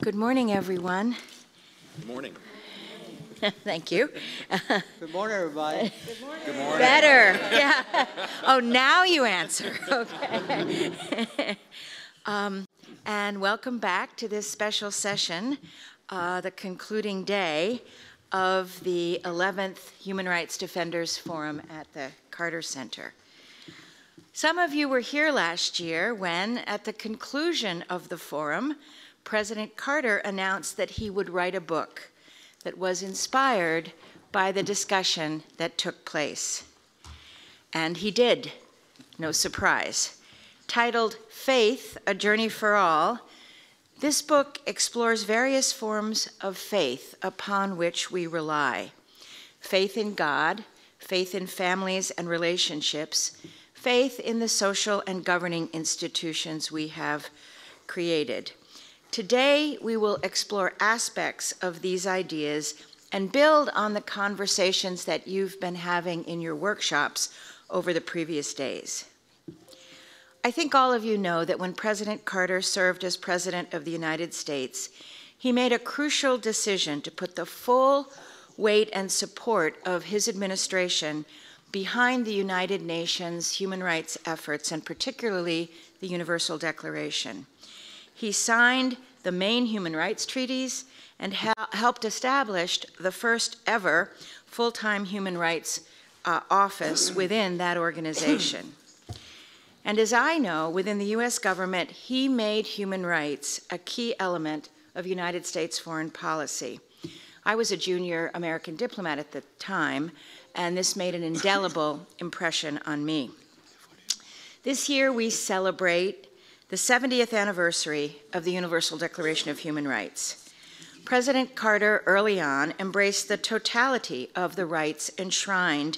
Good morning, everyone. Good morning. Thank you. Good morning, everybody. Good morning. Good morning. Better, yeah. Oh, now you answer, okay. And welcome back to this special session, the concluding day of the 11th Human Rights Defenders Forum at the Carter Center. Some of you were here last year when, at the conclusion of the forum, President Carter announced that he would write a book that was inspired by the discussion that took place. And he did, no surprise. Titled Faith, A Journey for All, this book explores various forms of faith upon which we rely. Faith in God, faith in families and relationships, faith in the social and governing institutions we have created. Today, we will explore aspects of these ideas and build on the conversations that you've been having in your workshops over the previous days. I think all of you know that when President Carter served as President of the United States, he made a crucial decision to put the full weight and support of his administration behind the United Nations human rights efforts, and particularly the Universal Declaration. He signed the main human rights treaties and helped establish the first ever full-time human rights office within that organization. And as I know, within the US government, he made human rights a key element of United States foreign policy. I was a junior American diplomat at the time, and this made an indelible impression on me. This year we celebrate the 70th anniversary of the Universal Declaration of Human Rights. President Carter early on embraced the totality of the rights enshrined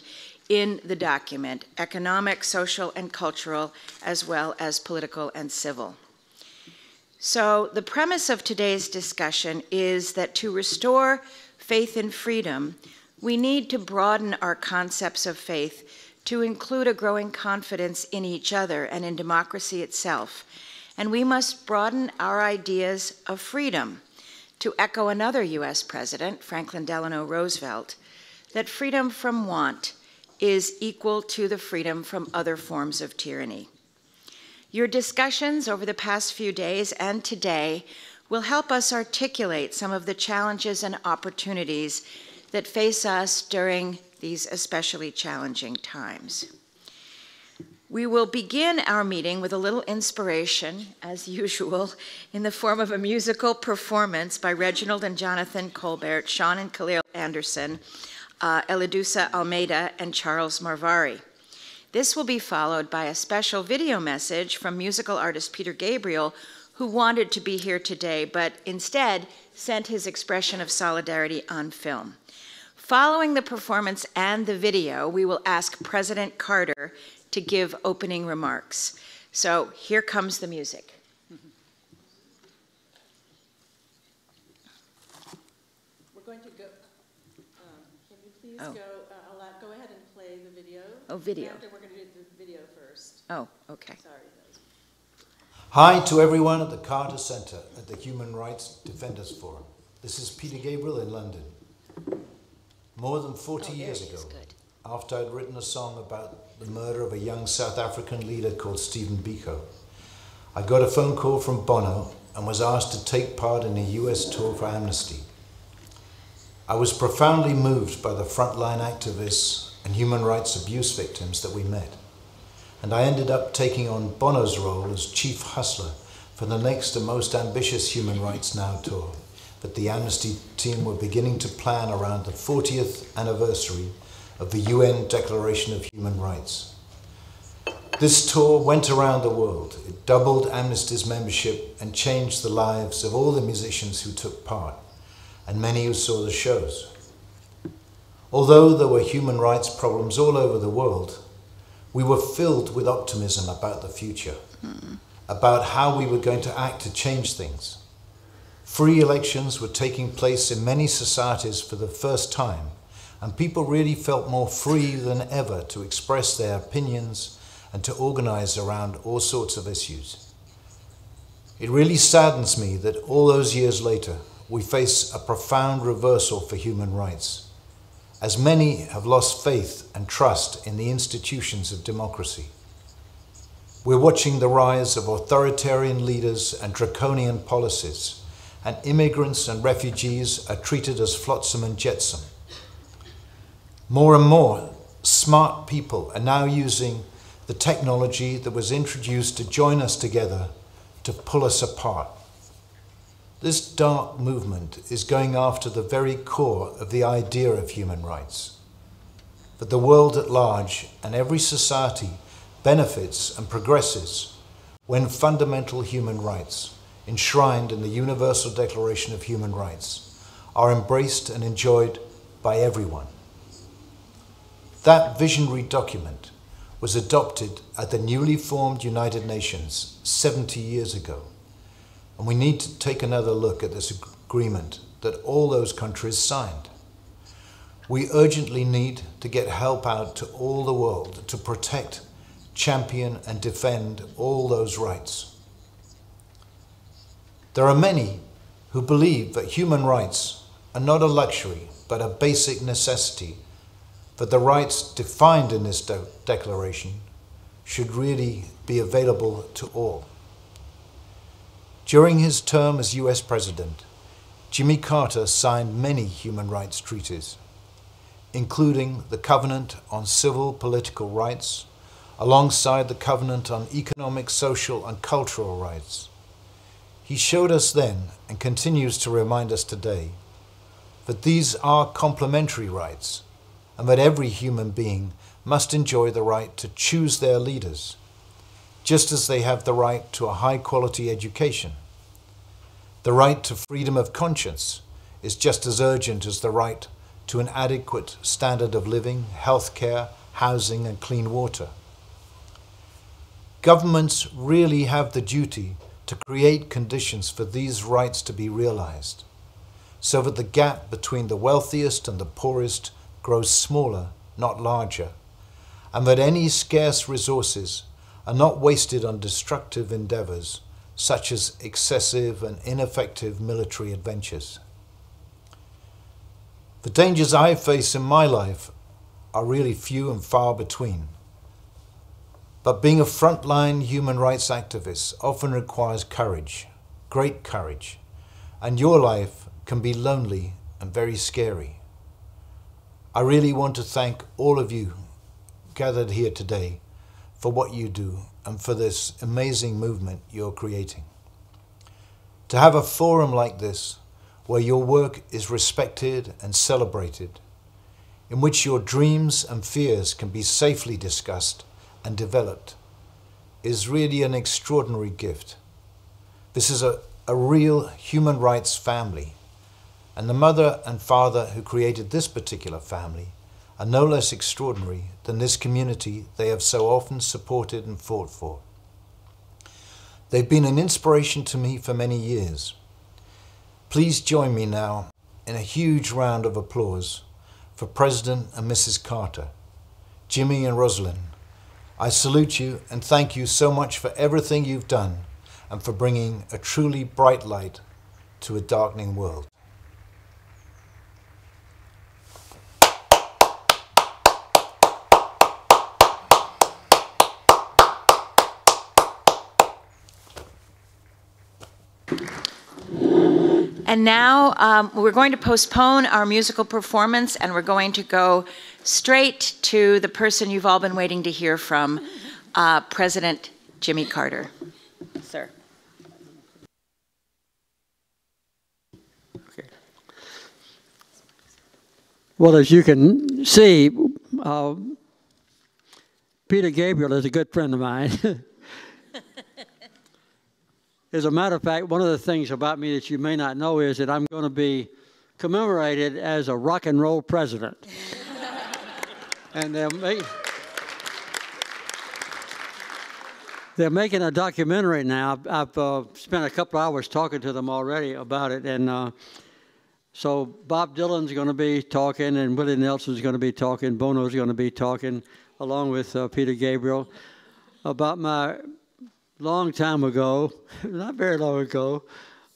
in the document, economic, social, and cultural, as well as political and civil. So the premise of today's discussion is that to restore faith and freedom, we need to broaden our concepts of faith to include a growing confidence in each other and in democracy itself. And we must broaden our ideas of freedom to echo another US president, Franklin Delano Roosevelt, that freedom from want is equal to the freedom from other forms of tyranny. Your discussions over the past few days and today will help us articulate some of the challenges and opportunities that face us during these especially challenging times. We will begin our meeting with a little inspiration, as usual, in the form of a musical performance by Reginald and Jonathan Colbert, Sean and Khalil Anderson, Elidusa Almeida, and Charles Marvari. This will be followed by a special video message from musical artist Peter Gabriel, who wanted to be here today, but instead sent his expression of solidarity on film. Following the performance and the video, we will ask President Carter to give opening remarks. So here comes the music. We're going to go, can you please go ahead and play the video? Oh, video. After we're going to do the video first. Oh, okay. Sorry, guys. Hi to everyone at the Carter Center at the Human Rights Defenders Forum. This is Peter Gabriel in London. More than 40 years ago, after I'd written a song about the murder of a young South African leader called Stephen Biko, I got a phone call from Bono and was asked to take part in a US tour for Amnesty. I was profoundly moved by the frontline activists and human rights abuse victims that we met, and I ended up taking on Bono's role as chief hustler for the next and most ambitious Human Rights Now tour that the Amnesty team were beginning to plan around the 40th anniversary of the UN Declaration of Human Rights. This tour went around the world. It doubled Amnesty's membership and changed the lives of all the musicians who took part, and many who saw the shows. Although there were human rights problems all over the world, we were filled with optimism about the future, about how we were going to act to change things. Free elections were taking place in many societies for the first time, and people really felt more free than ever to express their opinions and to organize around all sorts of issues. It really saddens me that all those years later, we face a profound reversal for human rights, as many have lost faith and trust in the institutions of democracy. We're watching the rise of authoritarian leaders and draconian policies, and immigrants and refugees are treated as flotsam and jetsam. More and more smart people are now using the technology that was introduced to join us together to pull us apart. This dark movement is going after the very core of the idea of human rights. But the world at large and every society benefits and progresses when fundamental human rights, enshrined in the Universal Declaration of Human Rights, are embraced and enjoyed by everyone. That visionary document was adopted at the newly formed United Nations 70 years ago. And we need to take another look at this agreement that all those countries signed. We urgently need to get help out to all the world to protect, champion, and defend all those rights. There are many who believe that human rights are not a luxury, but a basic necessity, that the rights defined in this declaration should really be available to all. During his term as US President, Jimmy Carter signed many human rights treaties, including the Covenant on Civil Political Rights, alongside the Covenant on Economic, Social, and Cultural Rights. He showed us then, and continues to remind us today, that these are complementary rights, and that every human being must enjoy the right to choose their leaders, just as they have the right to a high-quality education. The right to freedom of conscience is just as urgent as the right to an adequate standard of living, health care, housing, and clean water. Governments really have the duty to create conditions for these rights to be realized, so that the gap between the wealthiest and the poorest grows smaller, not larger, and that any scarce resources are not wasted on destructive endeavors such as excessive and ineffective military adventures. The dangers I face in my life are really few and far between. But being a frontline human rights activist often requires courage, great courage, and your life can be lonely and very scary. I really want to thank all of you gathered here today for what you do and for this amazing movement you're creating. To have a forum like this, where your work is respected and celebrated, in which your dreams and fears can be safely discussed and developed, is really an extraordinary gift. This is a real human rights family, and the mother and father who created this particular family are no less extraordinary than this community they have so often supported and fought for. They've been an inspiration to me for many years. Please join me now in a huge round of applause for President and Mrs. Carter, Jimmy and Rosalind. I salute you and thank you so much for everything you've done and for bringing a truly bright light to a darkening world. And now we're going to postpone our musical performance and we're going to go straight to the person you've all been waiting to hear from, President Jimmy Carter. Sir. Okay. Well, as you can see, Peter Gabriel is a good friend of mine. As a matter of fact, one of the things about me that you may not know is that I'm going to be commemorated as a rock and roll president. And they're making a documentary now. I've spent a couple hours talking to them already about it. And so Bob Dylan's going to be talking, and Willie Nelson's going to be talking, Bono's going to be talking, along with Peter Gabriel, about my long time ago, not very long ago,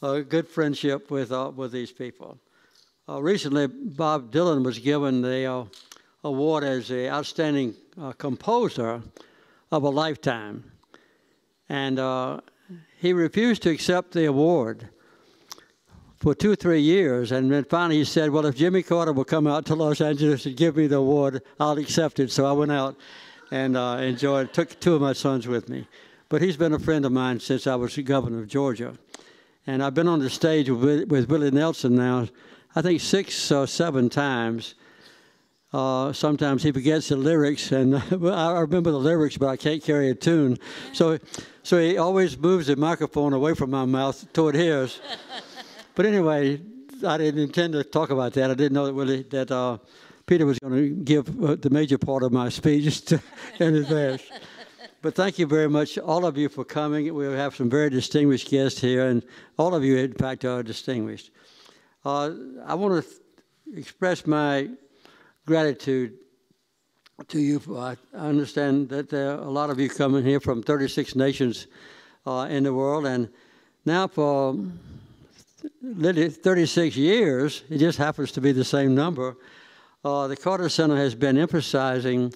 a good friendship with these people. Recently, Bob Dylan was given the award as the outstanding composer of a lifetime, and he refused to accept the award for 2 or 3 years, and then finally he said, well, if Jimmy Carter will come out to Los Angeles and give me the award, I'll accept it. So I went out and took 2 of my sons with me. But he's been a friend of mine since I was the governor of Georgia. And I've been on the stage with Willie Nelson now, I think 6 or 7 times. Sometimes he forgets the lyrics, and I remember the lyrics, but I can't carry a tune. So he always moves the microphone away from my mouth toward his. But anyway, I didn't intend to talk about that. I didn't know that Peter was going to give the major part of my speech in advance. But thank you very much, all of you, for coming. We have some very distinguished guests here, and all of you, in fact, are distinguished. I want to express my gratitude to you. I understand that there are a lot of you coming here from 36 nations in the world, and now for 36 years, it just happens to be the same number, the Carter Center has been emphasizing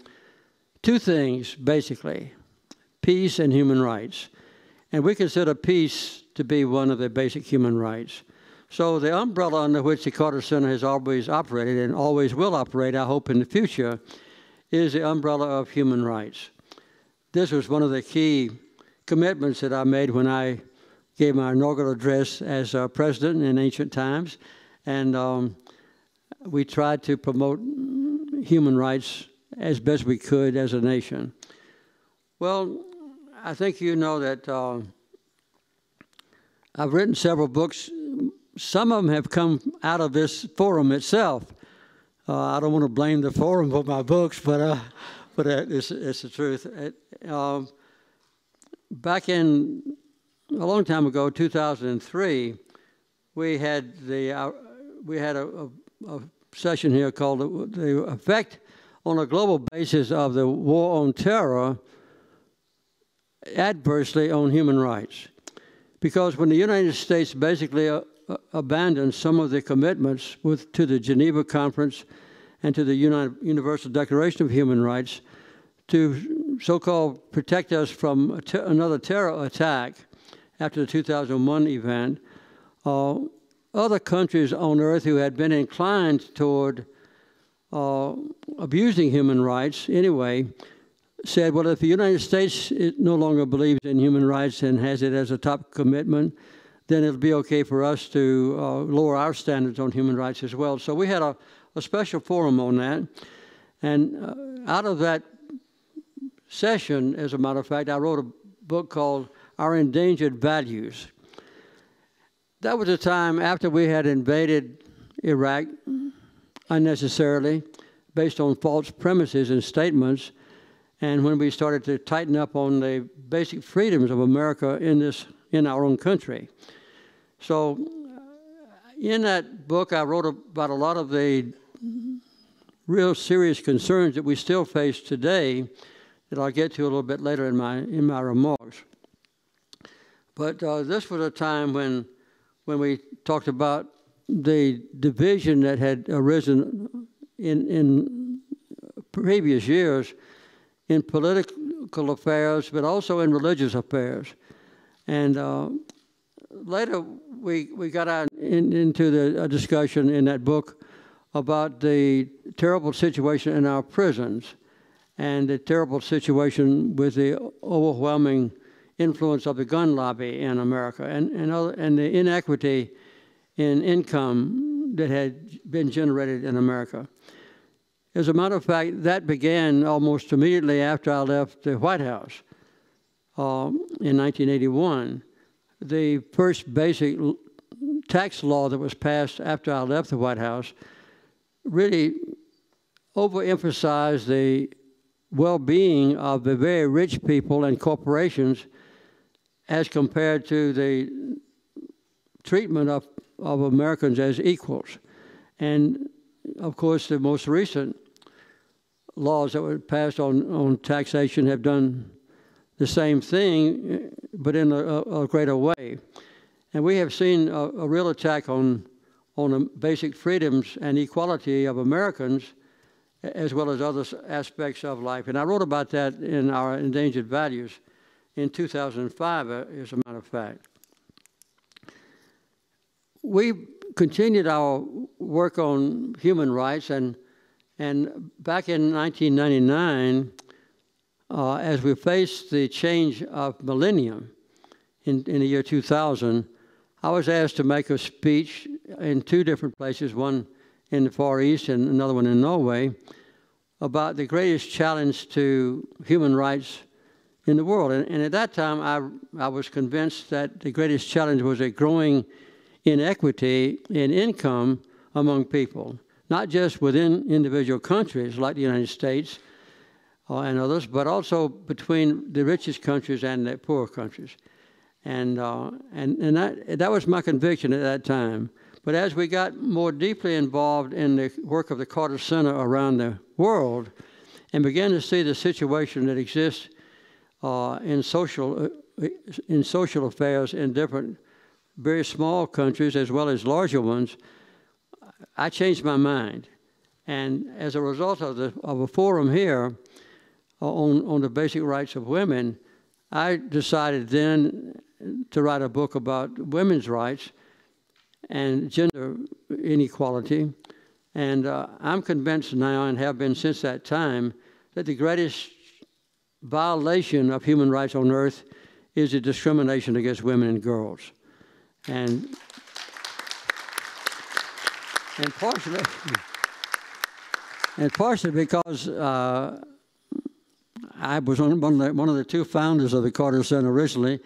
2 things, basically: peace and human rights. And we consider peace to be one of the basic human rights. So the umbrella under which the Carter Center has always operated and always will operate, I hope, in the future, is the umbrella of human rights. This was one of the key commitments that I made when I gave my inaugural address as president in ancient times, and we tried to promote human rights as best we could as a nation. Well, I think you know that I've written several books. Some of them have come out of this forum itself. I don't want to blame the forum for my books, but it's the truth. Back in a long time ago, 2003, we had a session here called the effect on a global basis of the war on terror adversely on human rights. Because when the United States basically abandoned some of the commitments to the Geneva Conference and to the Universal Declaration of Human Rights to so-called protect us from another terror attack after the 2001 event, other countries on earth who had been inclined toward abusing human rights anyway said, well, if the United States no longer believes in human rights and has it as a top commitment, then it'll be okay for us to lower our standards on human rights as well. So we had a special forum on that. And out of that session, as a matter of fact, I wrote a book called Our Endangered Values. That was a time after we had invaded Iraq unnecessarily, based on false premises and statements, and when we started to tighten up on the basic freedoms of America in our own country. So in that book, I wrote about a lot of the real serious concerns that we still face today that I'll get to a little bit later in my remarks. But this was a time when we talked about the division that had arisen in previous years in political affairs, but also in religious affairs. And later we got out into the discussion in that book about the terrible situation in our prisons and the terrible situation with the overwhelming influence of the gun lobby in America and the inequity in income that had been generated in America. As a matter of fact, that began almost immediately after I left the White House in 1981. The first basic tax law that was passed after I left the White House really overemphasized the well-being of the very rich people and corporations as compared to the treatment of Americans as equals. And of course, the most recent laws that were passed on taxation have done the same thing, but in a greater way. And we have seen a real attack on the basic freedoms and equality of Americans, as well as other aspects of life. And I wrote about that in our Endangered Values in 2005, as a matter of fact. We continued our work on human rights, and back in 1999, as we faced the change of millennium in the year 2000, I was asked to make a speech in two different places, one in the Far East and another one in Norway, about the greatest challenge to human rights in the world. And at that time, I was convinced that the greatest challenge was a growing inequity in income among people, not just within individual countries like the United States and others, but also between the richest countries and the poor countries. And that was my conviction at that time. But as we got more deeply involved in the work of the Carter Center around the world and began to see the situation that exists in social affairs in different, very small countries as well as larger ones, I changed my mind. And as a result of a forum here on the basic rights of women, I decided then to write a book about women's rights and gender inequality. And I'm convinced now, and have been since that time, that the greatest violation of human rights on earth is the discrimination against women and girls. And partially because I was one of the two founders of the Carter Center originally.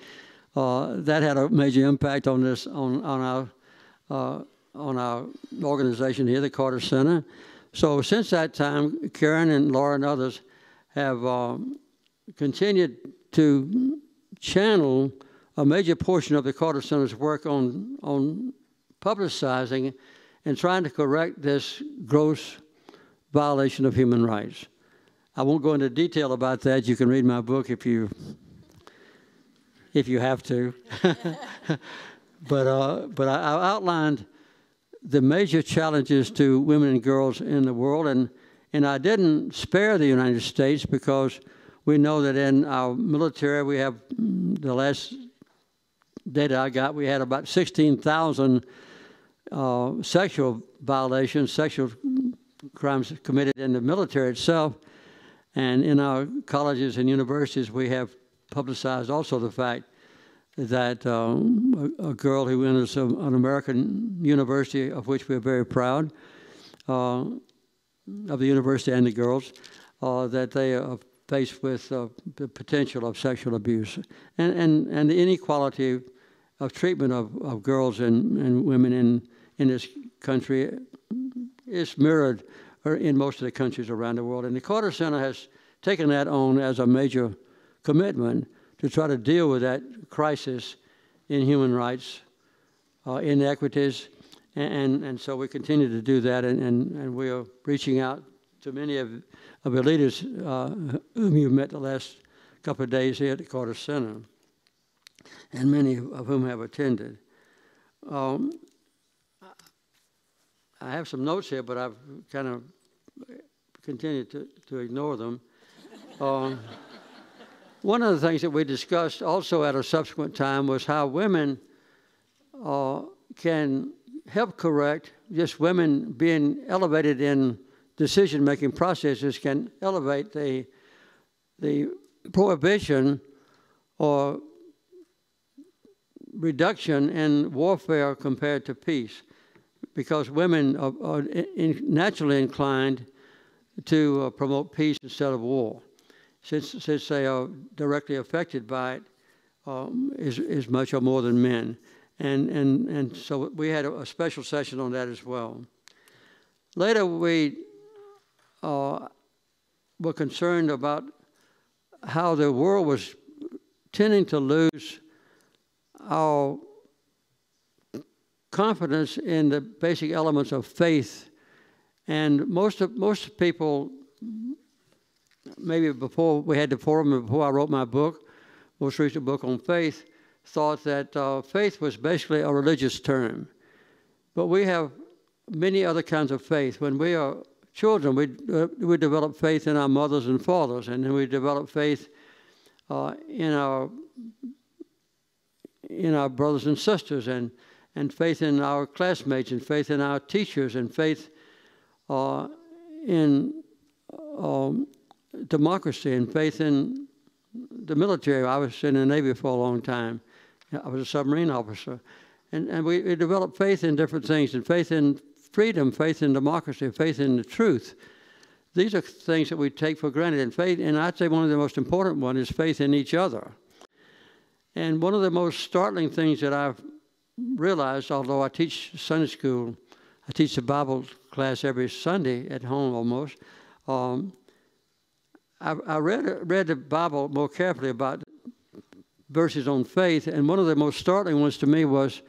That had a major impact on this, on our organization here, the Carter Center. So since that time, Karen and Laura and others have continued to channel a major portion of the Carter Center's work on publicizing and trying to correct this gross violation of human rights. I won't go into detail about that. You can read my book if you have to. But I outlined the major challenges to women and girls in the world, and I didn't spare the United States because we know that in our military we have, the last data I got, we had about 16,000 sexual violations, sexual crimes committed in the military itself. And in our colleges and universities, we have publicized also the fact that a girl who enters an American university, of which we're very proud, of the university and the girls, that they are faced with the potential of sexual abuse. And the inequality of treatment of girls and women in this country is mirrored in most of the countries around the world. And the Carter Center has taken that on as a major commitment to try to deal with that crisis in human rights, inequities, and so we continue to do that, and we are reaching out to many of the leaders whom you've met the last couple of days here at the Carter Center, and many of whom have attended. I have some notes here, but I've kind of continued to ignore them. One of the things that we discussed also at a subsequent time was how women can help correct, just women being elevated in decision-making processes can elevate the prohibition or reduction in warfare compared to peace, because women are naturally inclined to promote peace instead of war, since they are directly affected by it as much or more than men. And so we had a special session on that as well. Later, we were concerned about how the world was tending to lose our confidence in the basic elements of faith. And most people, maybe before we had the forum, before I wrote my book, most recent book on faith, thought that faith was basically a religious term. But we have many other kinds of faith. When we are children, we develop faith in our mothers and fathers, and then we develop faith in our brothers and sisters, and faith in our classmates, and faith in our teachers, and faith in democracy, and faith in the military. I was in the Navy for a long time. I was a submarine officer. And we develop faith in different things, and faith in freedom, faith in democracy, faith in the truth. These are things that we take for granted. And faith, and I'd say one of the most important one is faith in each other. And one of the most startling things that I've realized, although I teach Sunday school, I teach the Bible class every Sunday at home almost, I read the Bible more carefully about verses on faith, and one of the most startling ones to me was,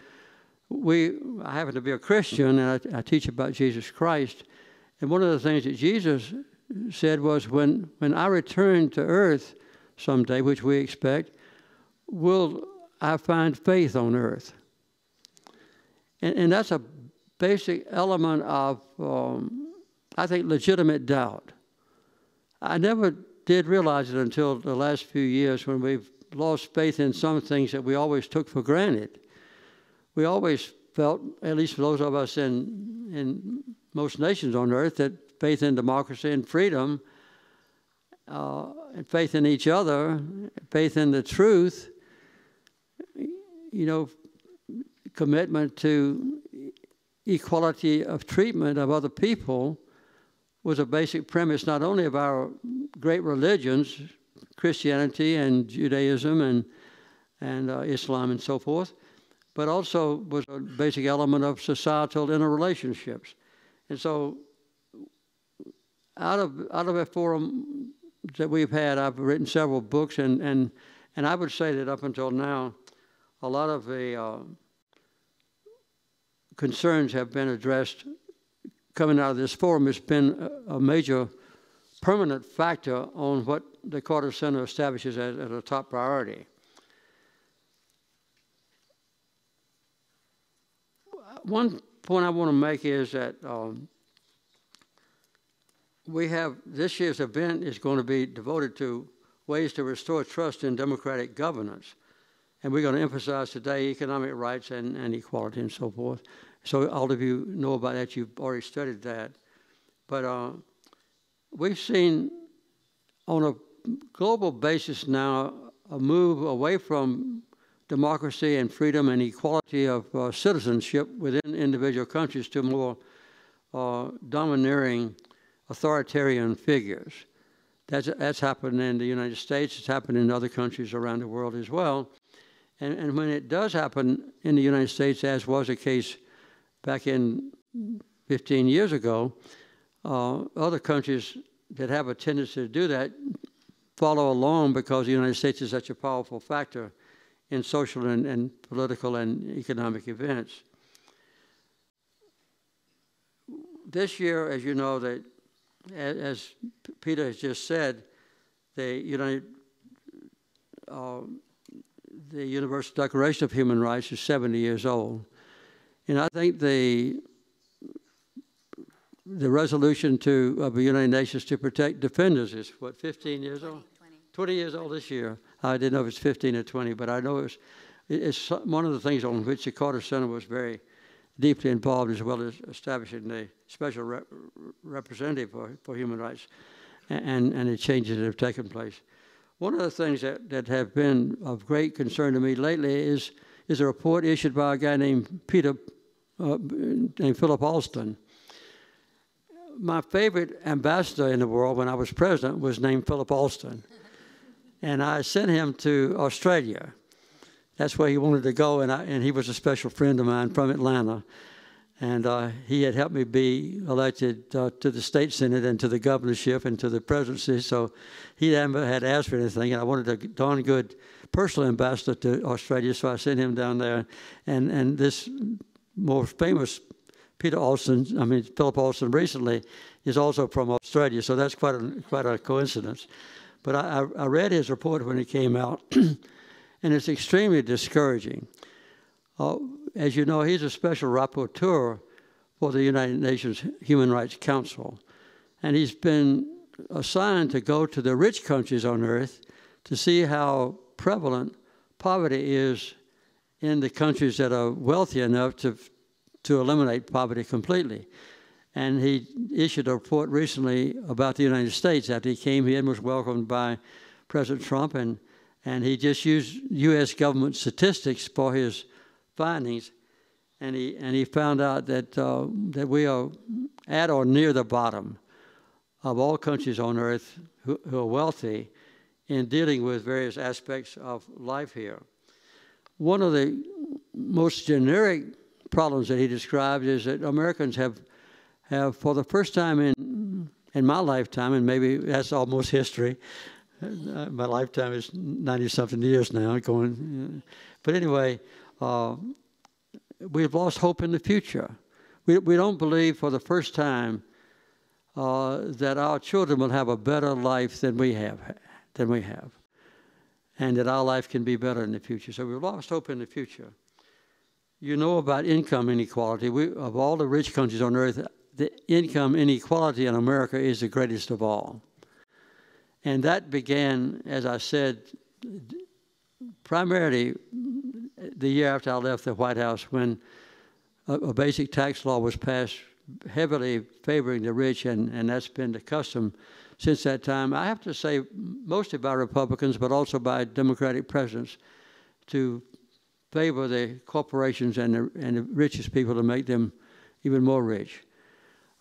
I happen to be a Christian, and I teach about Jesus Christ, and one of the things that Jesus said was, when I return to earth someday, which we expect, will I find faith on earth? And that's a basic element of, I think, legitimate doubt. I never did realize it until the last few years, when we've lost faith in some things that we always took for granted. We always felt, at least for those of us in most nations on earth, that faith in democracy and freedom, and faith in each other, faith in the truth, commitment to equality of treatment of other people was a basic premise not only of our great religions, Christianity and Judaism and Islam and so forth, but also was a basic element of societal interrelationships. And so out of a forum that we've had, I've written several books, and I would say that up until now, a lot of the concerns have been addressed coming out of this forum. It's been a major permanent factor on what the Carter Center establishes as a top priority. One point I want to make is that this year's event is going to be devoted to ways to restore trust in democratic governance. And we're going to emphasize today economic rights and equality and so forth. So all of you know about that. You've already studied that. But we've seen on a global basis now a move away from democracy and freedom and equality of citizenship within individual countries to more domineering authoritarian figures. That's happened in the United States. It's happened in other countries around the world as well. And when it does happen in the United States, as was the case back in 15 years ago, other countries that have a tendency to do that follow along because the United States is such a powerful factor in social and political and economic events. This year, as you know, that as Peter has just said, the Universal Declaration of Human Rights is 70 years old. And I think the resolution of the United Nations to protect defenders is, what, 15 years old? 20 years old this year. I didn't know if it's 15 or 20, but I know it's one of the things on which the Carter Center was very deeply involved, as well as establishing the special representative for human rights and the changes that have taken place. One of the things that have been of great concern to me lately is a report issued by a guy named Philip Olsen. My favorite ambassador in the world when I was president was named Philip Olsen. And I sent him to Australia. That's where he wanted to go, and he was a special friend of mine from Atlanta. And he had helped me be elected to the state senate and to the governorship and to the presidency. So he never had asked for anything, and I wanted a darn good personal ambassador to Australia, so I sent him down there. And this more famous Philip Olsen recently is also from Australia, so that's quite a coincidence. But I read his report when it came out, and it's extremely discouraging. As you know, he's a special rapporteur for the United Nations Human Rights Council, and he's been assigned to go to the rich countries on earth to see how prevalent poverty is in the countries that are wealthy enough to eliminate poverty completely. And he issued a report recently about the United States after he came here and was welcomed by President Trump, and he just used U.S. government statistics for his findings, and he found out that we are at or near the bottom of all countries on earth who are wealthy in dealing with various aspects of life here. One of the most generic problems that he described is that Americans have for the first time in my lifetime, and maybe that's almost history. My lifetime is 90-something years now going. But anyway, we've lost hope in the future. We don't believe for the first time that our children will have a better life than we have, and that our life can be better in the future. So we've lost hope in the future. You know about income inequality. Of all the rich countries on earth, the income inequality in America is the greatest of all. And that began, as I said, primarily the year after I left the White House, when a basic tax law was passed heavily favoring the rich, and that's been the custom since that time. I have to say, mostly by Republicans, but also by Democratic presidents, to favor the corporations and the richest people to make them even more rich.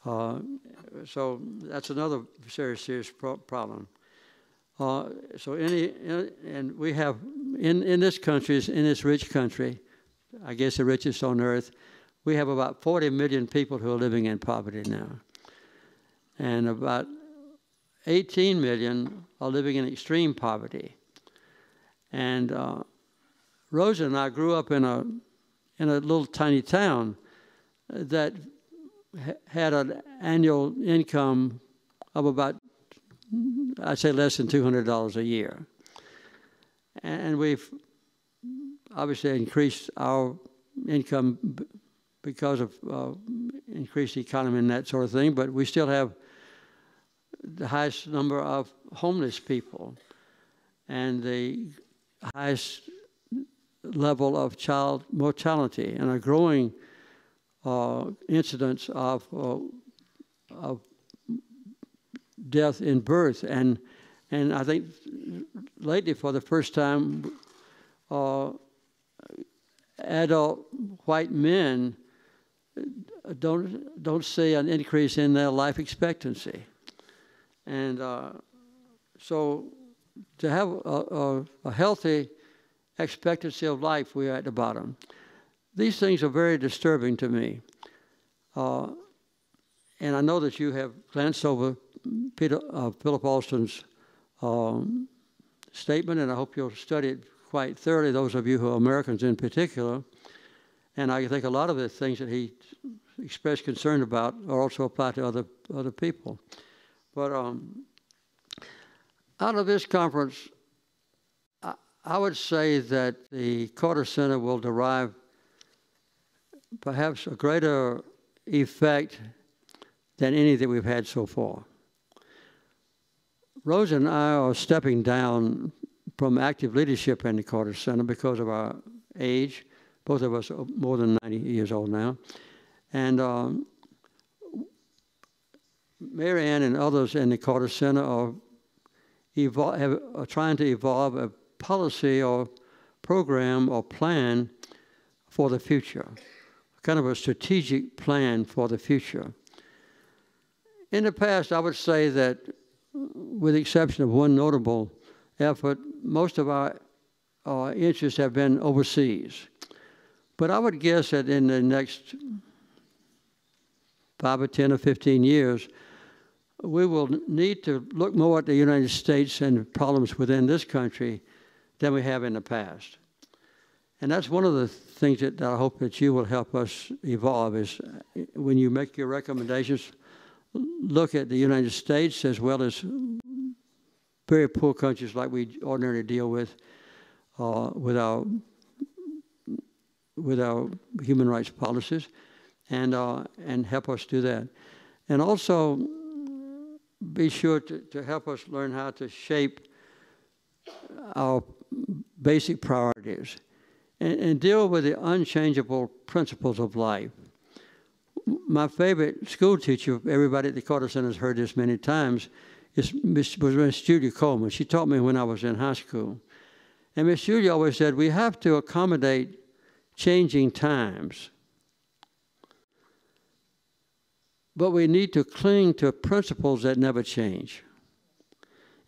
So that's another serious problem. And we have in this country, in this rich country, I guess the richest on earth, we have about 40 million people who are living in poverty now, and about 18 million are living in extreme poverty. And Rosa and I grew up in a little tiny town that had an annual income of about, I'd say, less than $200 a year. And we've obviously increased our income because of increased economy and that sort of thing, but we still have the highest number of homeless people and the highest level of child mortality and a growing incidence of death in birth. And I think lately, for the first time, adult white men don't see an increase in their life expectancy. And so to have a healthy expectancy of life, we are at the bottom. These things are very disturbing to me. And I know that you have glanced over Philip Olsen's statement, and I hope you'll study it quite thoroughly, those of you who are Americans in particular. And I think a lot of the things that he expressed concern about are also apply to other people. But out of this conference, I would say that the Carter Center will derive perhaps a greater effect than any that we've had so far. Rosa and I are stepping down from active leadership in the Carter Center because of our age. Both of us are more than 90 years old now. And Mary Ann and others in the Carter Center are trying to evolve a policy or program or plan for the future, kind of a strategic plan for the future. In the past, I would say that, with the exception of one notable effort, most of our interests have been overseas. But I would guess that in the next 5 or 10 or 15 years, we will need to look more at the United States and problems within this country than we have in the past. And that's one of the things that I hope that you will help us evolve, is when you make your recommendations, look at the United States as well as very poor countries like we ordinarily deal with, with our human rights policies, and help us do that. And also be sure to help us learn how to shape our basic priorities and deal with the unchangeable principles of life. My favorite school teacher, everybody at the Carter Center has heard this many times, was Miss Julia Coleman. She taught me when I was in high school. And Miss Julia always said, we have to accommodate changing times, but we need to cling to principles that never change.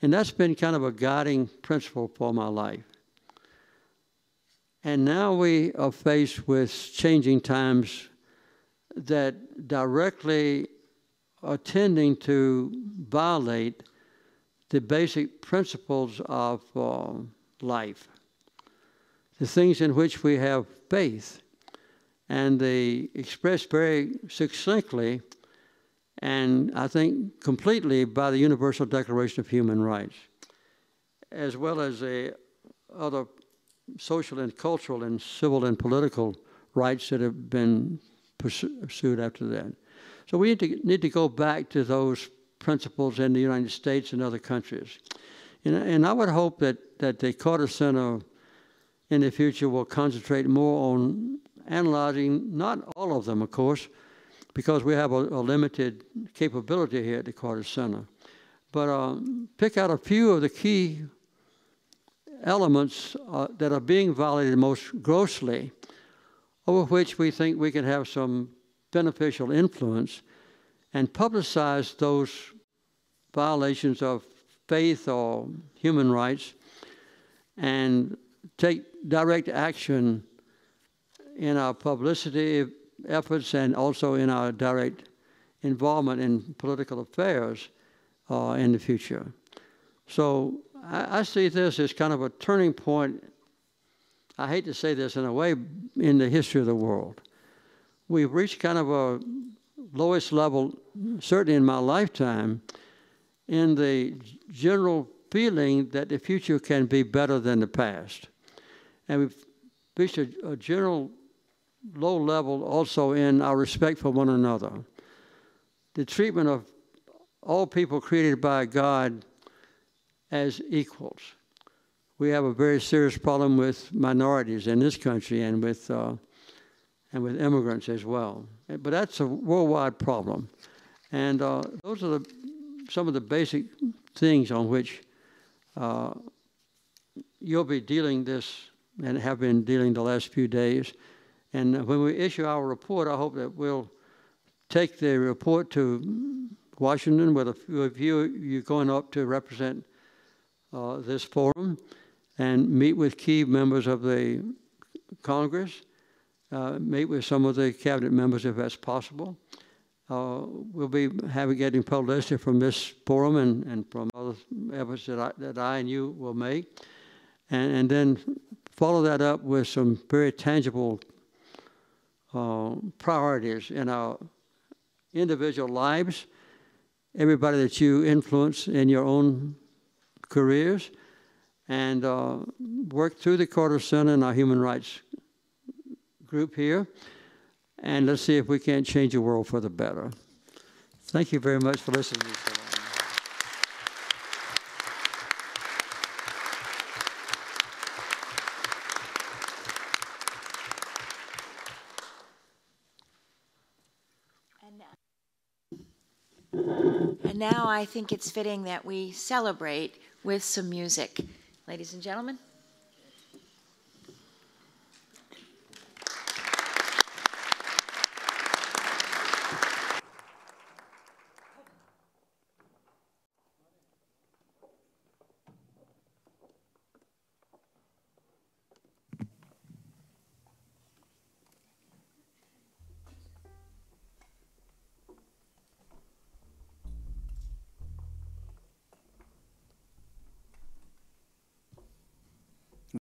And that's been kind of a guiding principle for my life. And now we are faced with changing times that directly are tending to violate the basic principles of life, the things in which we have faith, and they expressed very succinctly and I think completely by the Universal Declaration of Human Rights, as well as other social and cultural and civil and political rights that have been pursued after that. So we need to go back to those principles in the United States and other countries. And I would hope that the Carter Center in the future will concentrate more on analyzing, not all of them, of course, because we have a limited capability here at the Carter Center, but pick out a few of the key elements that are being violated most grossly, over which we think we can have some beneficial influence, and publicize those violations of faith or human rights, and take direct action in our publicity efforts and also in our direct involvement in political affairs in the future. So I see this as kind of a turning point. I hate to say this in a way, in the history of the world. We've reached kind of a lowest level, certainly in my lifetime, in the general feeling that the future can be better than the past. And we've reached a general low level also in our respect for one another. The treatment of all people created by God as equals. We have a very serious problem with minorities in this country and with immigrants as well. But that's a worldwide problem. And those are some of the basic things on which you'll be dealing this and have been dealing the last few days. And when we issue our report, I hope that we'll take the report to Washington with a few of you going up to represent this forum and meet with key members of the Congress, meet with some of the cabinet members if that's possible. We'll be getting publicity from this forum and from other efforts that I and you will make, and then follow that up with some very tangible priorities in our individual lives, everybody that you influence in your own careers, and work through the Carter Center and our human rights group here, and let's see if we can't change the world for the better. Thank you very much for listening to me so long. And now I think it's fitting that we celebrate with some music. Ladies and gentlemen.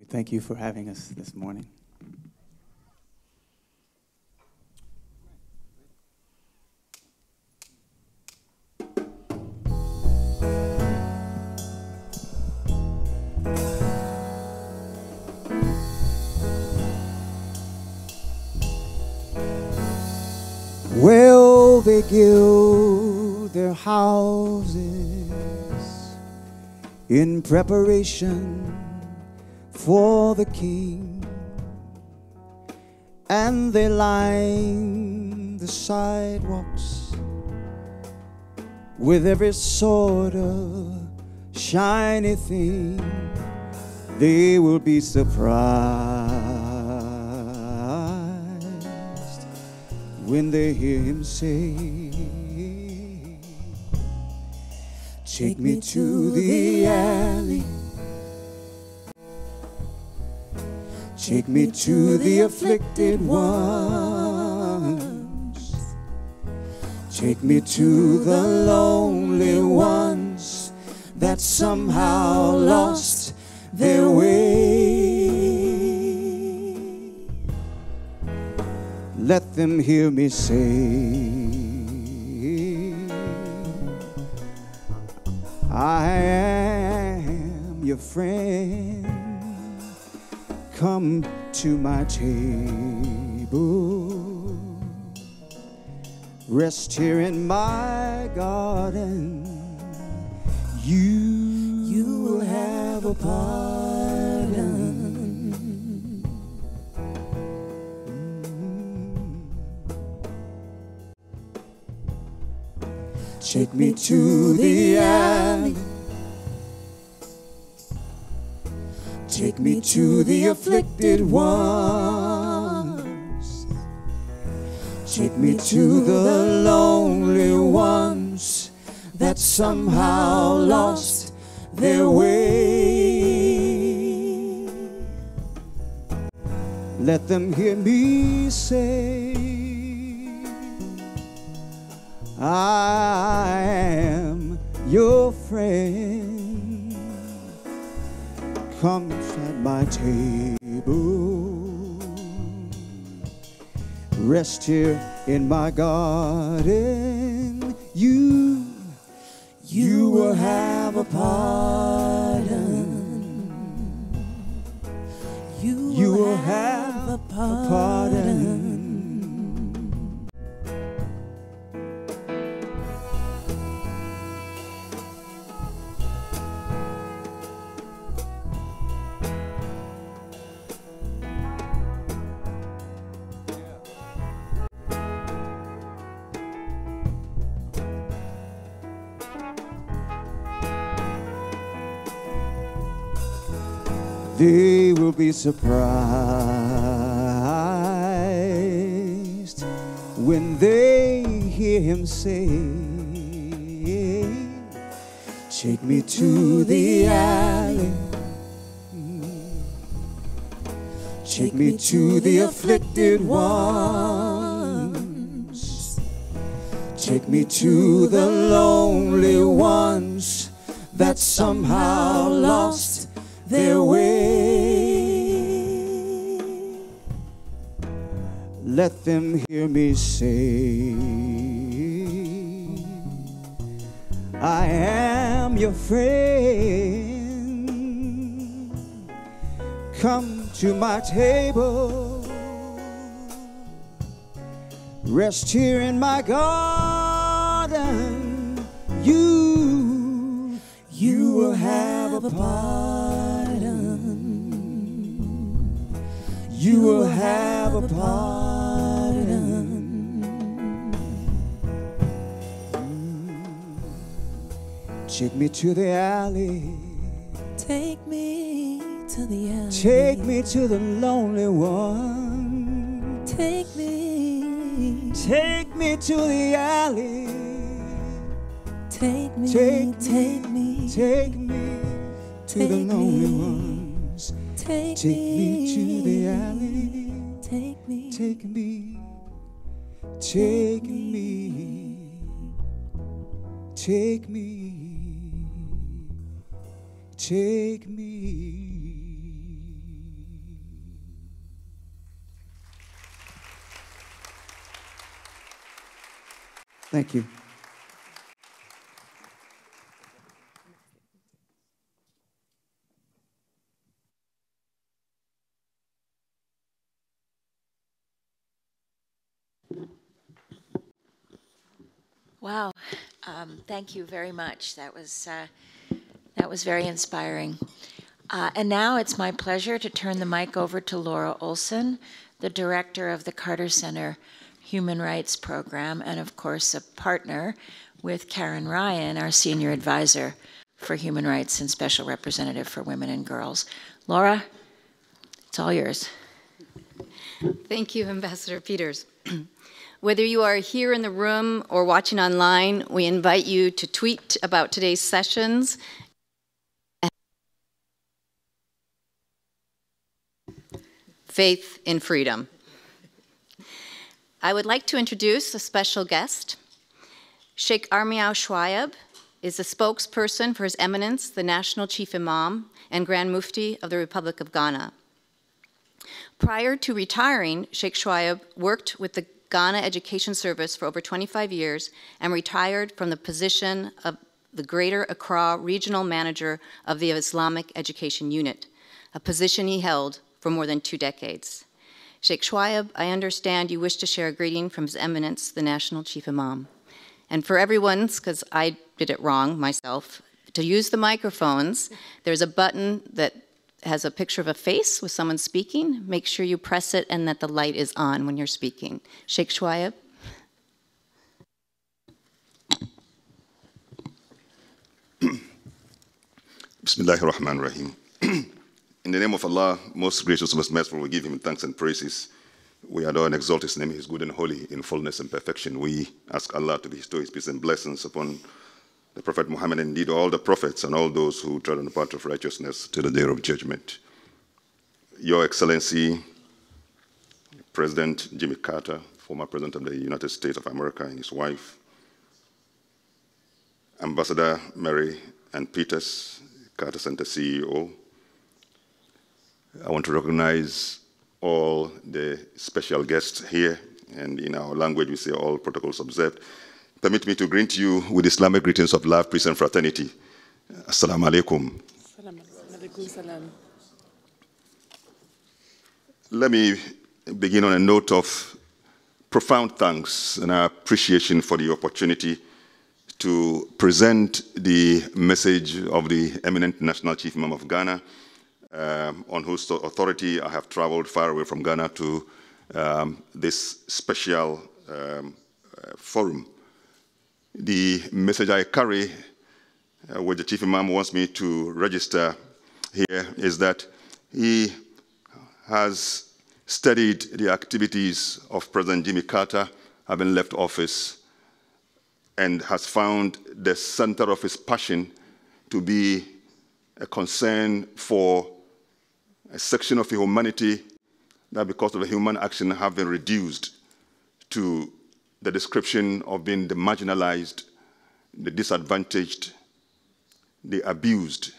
We thank you for having us this morning. they gild their houses in preparation for the king, and they line the sidewalks with every sort of shiny thing, they will be surprised when they hear him say, take me to the alley, take me to the afflicted ones, take me to the lonely ones that somehow lost their way. Let them hear me say, I am your friend. Come to my table, rest here in my garden. You will have a pardon. Take me to the alley, take me to the afflicted ones, take me to the lonely ones that somehow lost their way. Let them hear me say, I am your friend. Come at my table, rest here in my garden. You will have a pardon. You will have a pardon. They will be surprised when they hear him say, take me to the alley, take me to the afflicted ones, take me to the lonely ones that somehow lost their way. Let them hear me say, I am your friend. Come to my table, rest here in my garden. You will have a pardon. You will have a pardon. Take me to the alley. Take me to the alley. Take me to the lonely one. Take me. Take me to the alley. Take me. Take Take me. Take me to the lonely ones. Take me to the alley. Take me. Take me. Take me. Take me. Take me. Thank you. Wow. Thank you very much. That was very inspiring. And now it's my pleasure to turn the mic over to Laura Olsen, the director of the Carter Center Human Rights Program, and of course a partner with Karen Ryan, our senior advisor for human rights and special representative for women and girls. Laura, it's all yours. Thank you, Ambassador Peters. Whether you are here in the room or watching online, we invite you to tweet about today's sessions. Faith in freedom. I would like to introduce a special guest. Sheikh Armiao Shwayab is the spokesperson for His Eminence, the National Chief Imam and Grand Mufti of the Republic of Ghana. Prior to retiring, Sheikh Shwayab worked with the Ghana Education Service for over 25 years and retired from the position of the Greater Accra Regional Manager of the Islamic Education Unit, a position he held for more than 2 decades. Sheikh Shwayab, I understand you wish to share a greeting from His Eminence, the National Chief Imam. And for everyone's, because I did it wrong myself, to use the microphones, there's a button that has a picture of a face with someone speaking. Make sure you press it and that the light is on when you're speaking. Sheikh Shwayab. Bismillahir Rahmanir Rahim. In the name of Allah, most gracious, most merciful, we give Him thanks and praises. We adore and exalt His name. He is good and holy in fullness and perfection. We ask Allah to bestow His peace and blessings upon the Prophet Muhammad, and indeed all the prophets and all those who tread on the path of righteousness to the day of judgment. Your Excellency, President Jimmy Carter, former President of the United States of America, and his wife, Ambassador Mary Ann Peters, Carter Center CEO. I want to recognize all the special guests here, and in our language we say all protocols observed. Permit me to greet you with Islamic greetings of love, peace, and fraternity. Assalamu alaikum. Let me begin on a note of profound thanks and appreciation for the opportunity to present the message of the eminent National Chief Imam of Ghana, on whose authority I have traveled far away from Ghana to this special forum. The message I carry, which the Chief Imam wants me to register here, is that he has studied the activities of President Jimmy Carter, having left office, and has found the center of his passion to be a concern for a section of humanity that, because of a human action, have been reduced to the description of being the marginalized, the disadvantaged, the abused,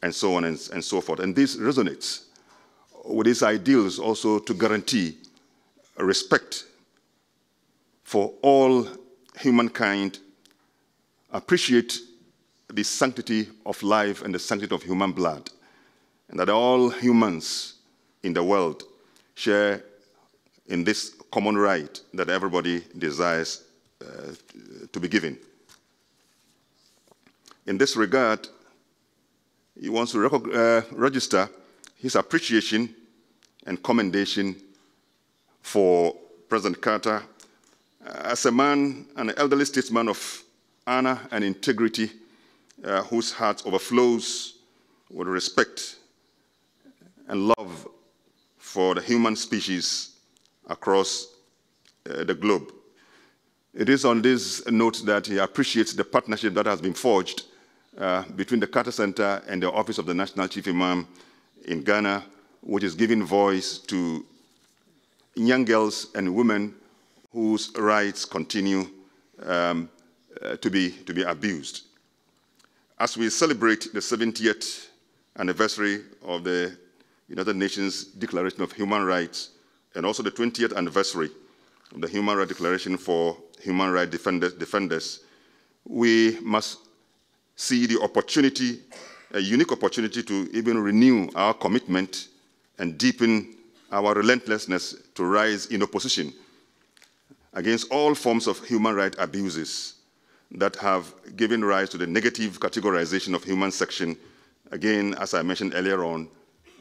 and so on and so forth. And this resonates with his ideals also to guarantee respect for all humankind, appreciate the sanctity of life and the sanctity of human blood, and that all humans in the world share in this common right that everybody desires to be given. In this regard, he wants to register his appreciation and commendation for President Carter as a man, an elderly statesman of honor and integrity, whose heart overflows with respect and love for the human species across the globe. It is on this note that he appreciates the partnership that has been forged between the Carter Center and the Office of the National Chief Imam in Ghana, which is giving voice to young girls and women whose rights continue to be abused. As we celebrate the 70th anniversary of the United Nations Declaration of Human Rights, and also the 20th anniversary of the Human Rights Declaration for Human Rights Defenders, we must see the opportunity, a unique opportunity, to even renew our commitment and deepen our relentlessness to rise in opposition against all forms of human rights abuses that have given rise to the negative categorization of human section, again, as I mentioned earlier on,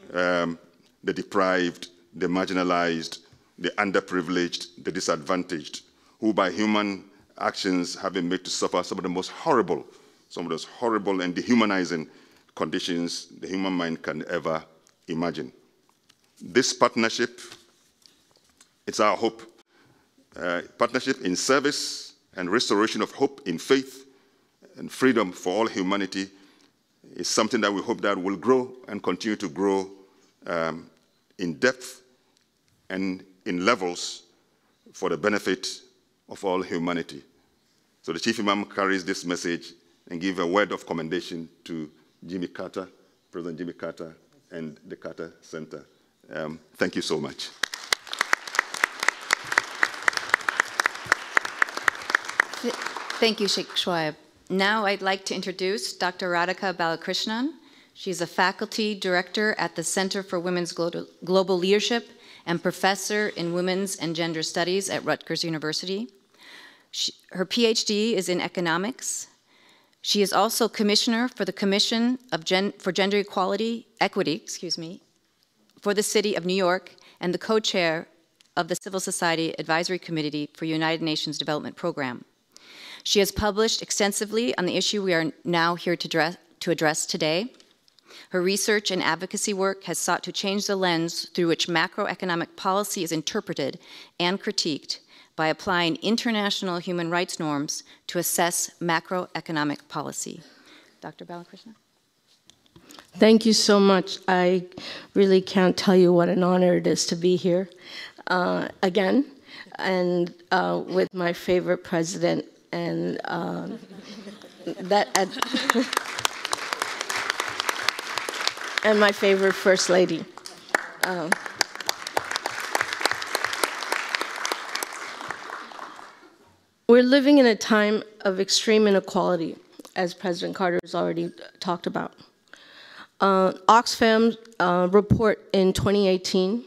the deprived, the marginalized, the underprivileged, the disadvantaged, who by human actions have been made to suffer some of those horrible and dehumanizing conditions the human mind can ever imagine. This partnership, it's our hope. Partnership in service and restoration of hope in faith and freedom for all humanity is something that we hope that will grow and continue to grow in depth and in levels for the benefit of all humanity. So the Chief Imam carries this message and gives a word of commendation to Jimmy Carter, President Jimmy Carter, and the Carter Center. Thank you so much. Thank you, Sheikh Shoaib. Now I'd like to introduce Dr. Radhika Balakrishnan. She's a faculty director at the Center for Women's Global Leadership and professor in Women's and Gender Studies at Rutgers University. Her PhD is in economics. She is also commissioner for the Commission for Gender Equity, for the City of New York, and the co-chair of the Civil Society Advisory Committee for United Nations Development Program. She has published extensively on the issue we are now here to address today. Her research and advocacy work has sought to change the lens through which macroeconomic policy is interpreted and critiqued by applying international human rights norms to assess macroeconomic policy. Dr. Balakrishnan. Thank you so much. I really can't tell you what an honor it is to be here again, and with my favorite president, and and my favorite First Lady. We're living in a time of extreme inequality, as President Carter has already talked about. Oxfam's report in 2018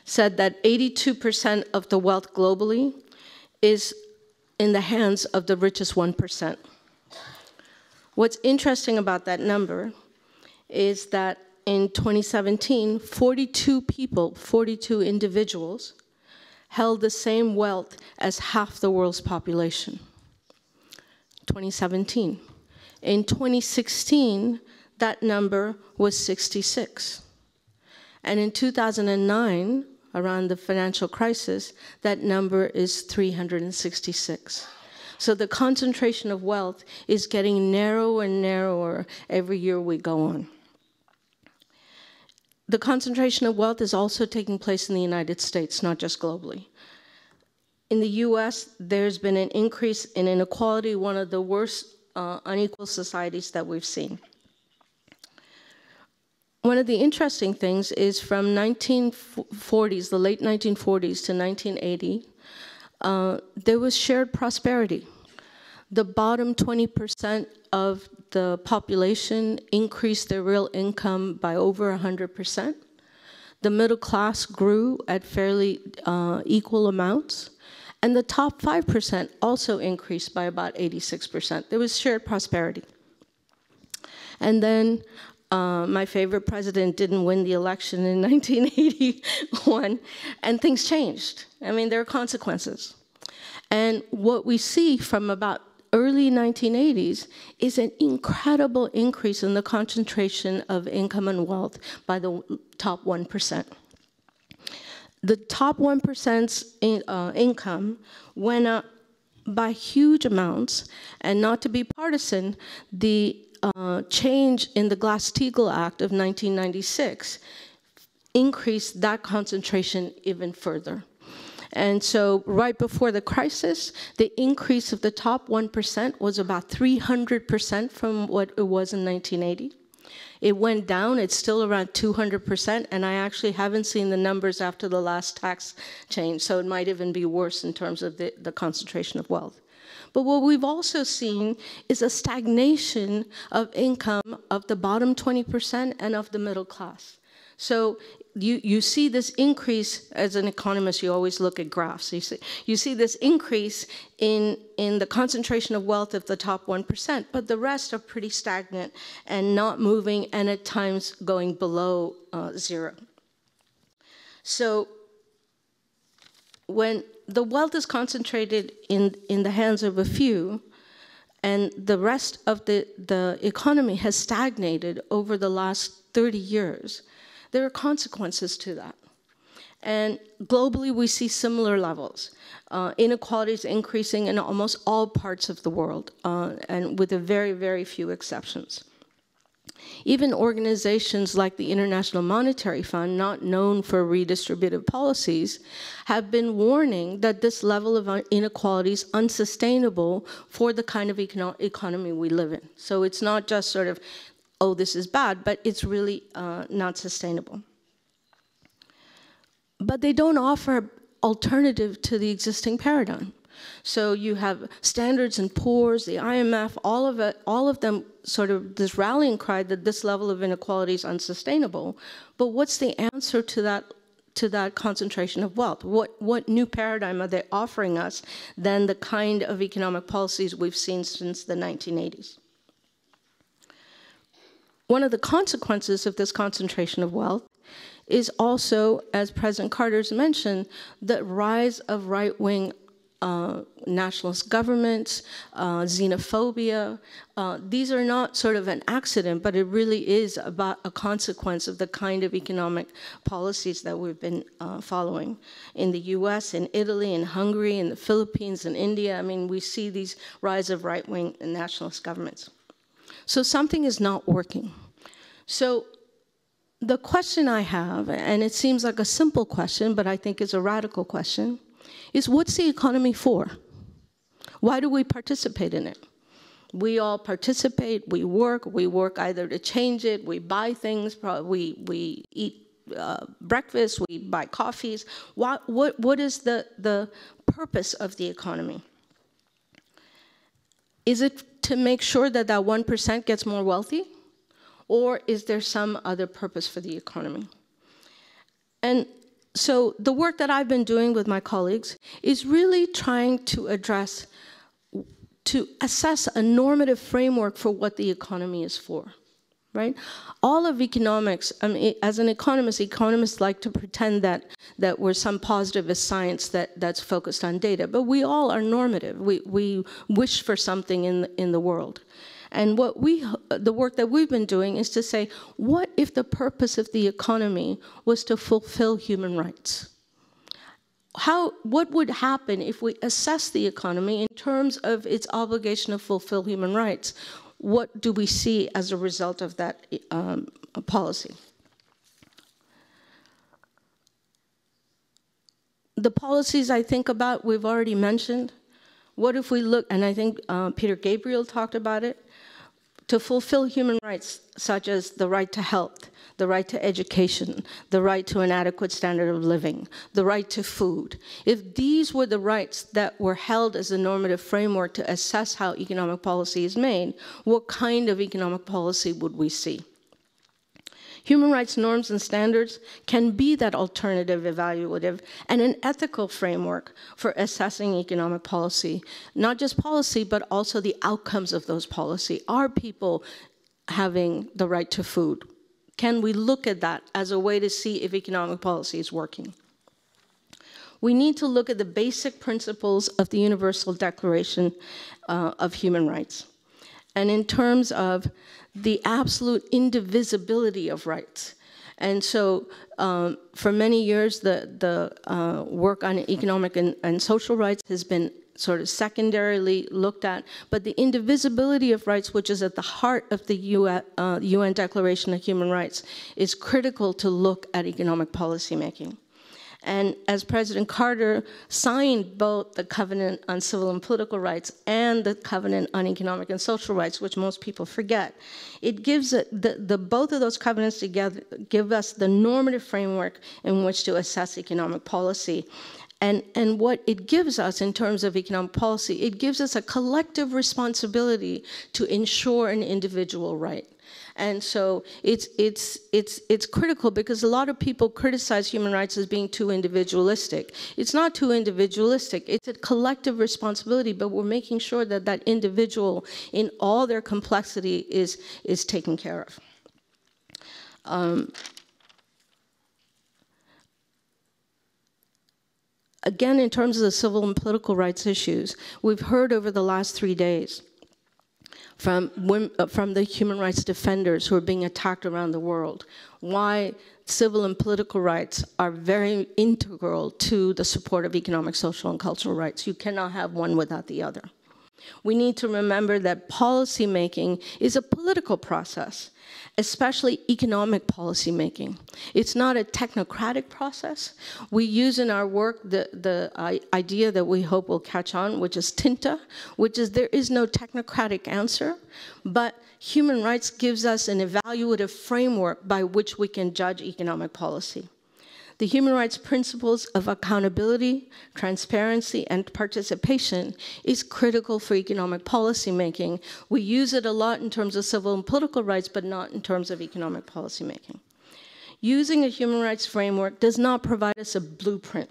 said that 82% of the wealth globally is in the hands of the richest 1%. What's interesting about that number is that in 2017, 42 individuals held the same wealth as half the world's population. 2017. In 2016, that number was 66. And in 2009, around the financial crisis, that number is 366. So the concentration of wealth is getting narrower and narrower every year we go on. The concentration of wealth is also taking place in the United States, not just globally. In the US, there's been an increase in inequality, one of the worst unequal societies that we've seen. One of the interesting things is from 1940s, the late 1940s to 1980, there was shared prosperity. The bottom 20% of the population increased their real income by over 100%. The middle class grew at fairly equal amounts. And the top 5% also increased by about 86%. There was shared prosperity. And then my favorite president didn't win the election in 1981, and things changed. I mean, there are consequences. And what we see from about early 1980s is an incredible increase in the concentration of income and wealth by the top 1%. The top 1%'s income went up by huge amounts, and not to be partisan, the change in the Glass-Steagall Act of 1996 increased that concentration even further. And so right before the crisis, the increase of the top 1% was about 300% from what it was in 1980. It went down, it's still around 200%, and I actually haven't seen the numbers after the last tax change, so it might even be worse in terms of the concentration of wealth. But what we've also seen is a stagnation of income of the bottom 20% and of the middle class. So you see this increase. As an economist, you always look at graphs. You see this increase in the concentration of wealth of the top 1%, but the rest are pretty stagnant and not moving, and at times going below zero. So when the wealth is concentrated in the hands of a few, and the rest of the economy has stagnated over the last 30 years, there are consequences to that. And globally, we see similar levels. Inequality is increasing in almost all parts of the world, and with a very, very few exceptions. Even organizations like the International Monetary Fund, not known for redistributive policies, have been warning that this level of inequality is unsustainable for the kind of economy we live in. So it's not just sort of, oh, this is bad, but it's really not sustainable. But they don't offer alternative to the existing paradigm. So you have Standards and Poor's, the IMF, all of them sort of this rallying cry that this level of inequality is unsustainable. But what's the answer to that concentration of wealth? What new paradigm are they offering us than the kind of economic policies we've seen since the 1980s? One of the consequences of this concentration of wealth is also, as President Carter's mentioned, the rise of right-wing nationalist governments, xenophobia. These are not sort of an accident, but it really is about a consequence of the kind of economic policies that we've been following in the US, in Italy, in Hungary, in the Philippines, in India. I mean, we see these rise of right-wing and nationalist governments. So something is not working. So the question I have, and it seems like a simple question, but I think it's a radical question, is what's the economy for? Why do we participate in it? We all participate, we work either to change it, we buy things, we eat breakfast, we buy coffees. What is the purpose of the economy? Is it to make sure that that 1% gets more wealthy? Or is there some other purpose for the economy? And so the work that I've been doing with my colleagues is really trying to assess a normative framework for what the economy is for, right? All of economics, I mean, as an economist, economists like to pretend that we're some positivist science that's focused on data, but we all are normative. We wish for something in the world. And the work that we've been doing is to say, what if the purpose of the economy was to fulfill human rights? What would happen if we assess the economy in terms of its obligation to fulfill human rights? What do we see as a result of that policy? The policies I think about, we've already mentioned. What if we look, and I think Peter Gabriel talked about it, to fulfill human rights such as the right to health, the right to education, the right to an adequate standard of living, the right to food. If these were the rights that were held as a normative framework to assess how economic policy is made, what kind of economic policy would we see? Human rights norms and standards can be that alternative, evaluative, and an ethical framework for assessing economic policy. Not just policy, but also the outcomes of those policies. Are people having the right to food? Can we look at that as a way to see if economic policy is working? We need to look at the basic principles of the Universal Declaration of Human Rights. And in terms of the absolute indivisibility of rights. And so for many years, the work on economic and social rights has been sort of secondarily looked at, but the indivisibility of rights, which is at the heart of the UN Declaration of Human Rights, is critical to look at economic policy making. And as President Carter signed both the Covenant on Civil and Political Rights and the Covenant on Economic and Social Rights, which most people forget, it gives both of those covenants together give us the normative framework in which to assess economic policy. And what it gives us in terms of economic policy, it gives us a collective responsibility to ensure an individual right. And so it's critical because a lot of people criticize human rights as being too individualistic. It's not too individualistic. It's a collective responsibility, but we're making sure that that individual in all their complexity is taken care of. Again, in terms of the civil and political rights issues, we've heard over the last 3 days from the human rights defenders who are being attacked around the world, why civil and political rights are very integral to the support of economic, social, and cultural rights. You cannot have one without the other. We need to remember that policy making is a political process, especially economic policy making. It's not a technocratic process. We use in our work the idea that we hope will catch on, which is TINTA, which is there is no technocratic answer, but human rights gives us an evaluative framework by which we can judge economic policy. The human rights principles of accountability, transparency, and participation is critical for economic policy making. We use it a lot in terms of civil and political rights, but not in terms of economic policy making. Using a human rights framework does not provide us a blueprint.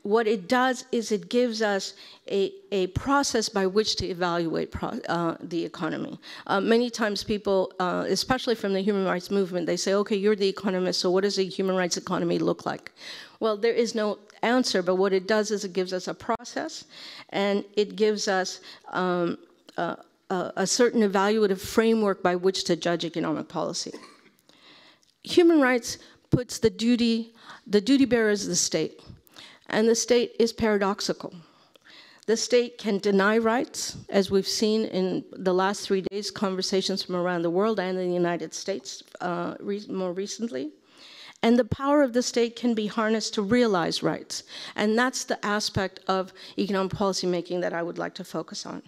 What it does is it gives us a process by which to evaluate the economy. Many times people, especially from the human rights movement, they say, okay, you're the economist, so what does a human rights economy look like? Well, there is no answer, but what it does is it gives us a process, and it gives us a certain evaluative framework by which to judge economic policy. Human rights puts the duty bearer is the state. And the state is paradoxical. The state can deny rights, as we've seen in the last 3 days, conversations from around the world and in the United States more recently. And the power of the state can be harnessed to realize rights. And that's the aspect of economic policy making that I would like to focus on.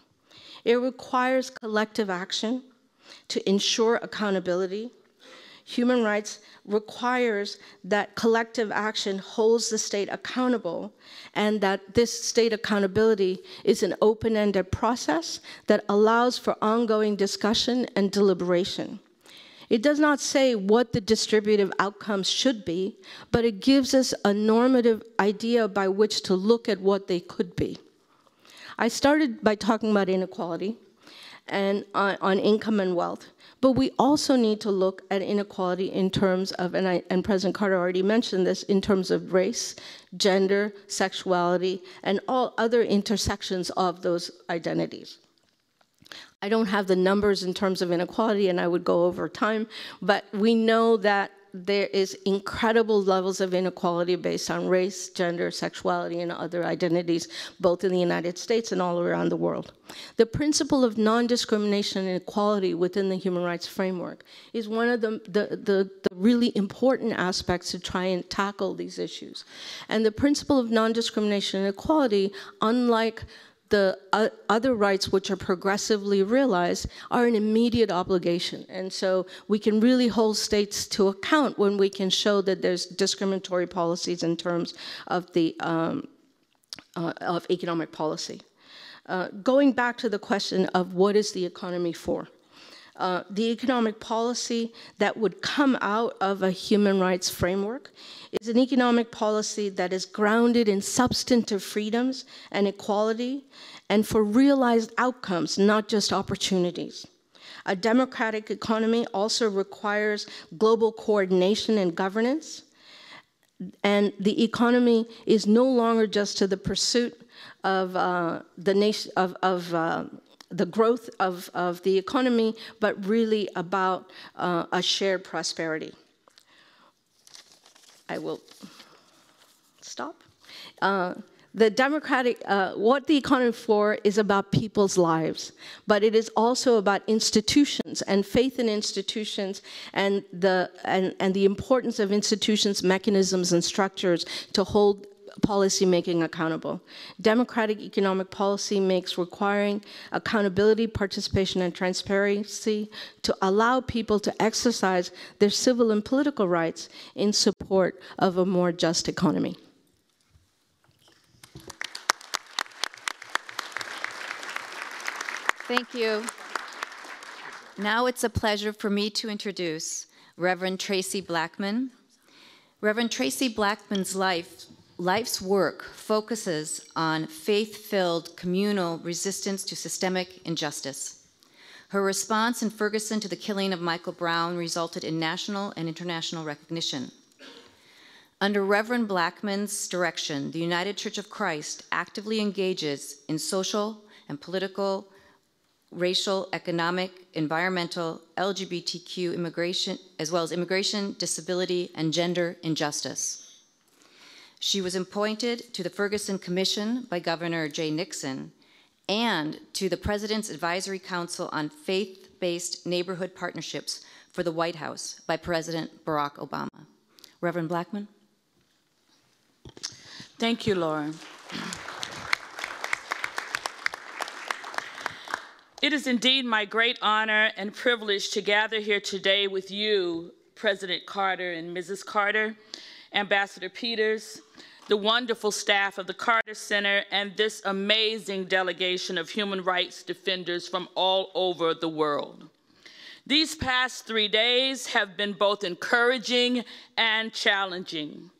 It requires collective action to ensure accountability. Human rights requires that collective action holds the state accountable, and that this state accountability is an open-ended process that allows for ongoing discussion and deliberation. It does not say what the distributive outcomes should be, but it gives us a normative idea by which to look at what they could be. I started by talking about inequality and on income and wealth. But we also need to look at inequality in terms of, and President Carter already mentioned this, in terms of race, gender, sexuality, and all other intersections of those identities. I don't have the numbers in terms of inequality, and I would go over time, but we know that there is incredible levels of inequality based on race, gender, sexuality, and other identities, both in the United States and all around the world. The principle of non-discrimination and equality within the human rights framework is one of the really important aspects to try and tackle these issues. And the principle of non-discrimination and equality, unlike the other rights which are progressively realized, are an immediate obligation. And so we can really hold states to account when we can show that there's discriminatory policies in terms of the of economic policy. Going back to the question of what is the economy for? The economic policy that would come out of a human rights framework is an economic policy that is grounded in substantive freedoms and equality, and for realized outcomes, not just opportunities. A democratic economy also requires global coordination and governance, and the economy is no longer just to the pursuit of the growth of the economy, but really about a shared prosperity. I will stop. The democratic, what the economy for is about people's lives, but it is also about institutions and faith in institutions and the importance of institutions, mechanisms, and structures to hold policymaking accountable. Democratic economic policy makes requiring accountability, participation, and transparency to allow people to exercise their civil and political rights in support of a more just economy. Thank you. Now it's a pleasure for me to introduce Reverend Tracy Blackman. Reverend Tracy Blackman's life's work focuses on faith-filled communal resistance to systemic injustice. Her response in Ferguson to the killing of Michael Brown resulted in national and international recognition. Under Reverend Blackman's direction, the United Church of Christ actively engages in social and political, racial, economic, environmental, LGBTQ immigration, as well as immigration, disability, and gender injustice. She was appointed to the Ferguson Commission by Governor Jay Nixon and to the President's Advisory Council on Faith-Based Neighborhood Partnerships for the White House by President Barack Obama. Reverend Blackman. Thank you, Laura. It is indeed my great honor and privilege to gather here today with you, President Carter and Mrs. Carter, Ambassador Peters, the wonderful staff of the Carter Center, and this amazing delegation of human rights defenders from all over the world. These past 3 days have been both encouraging and challenging.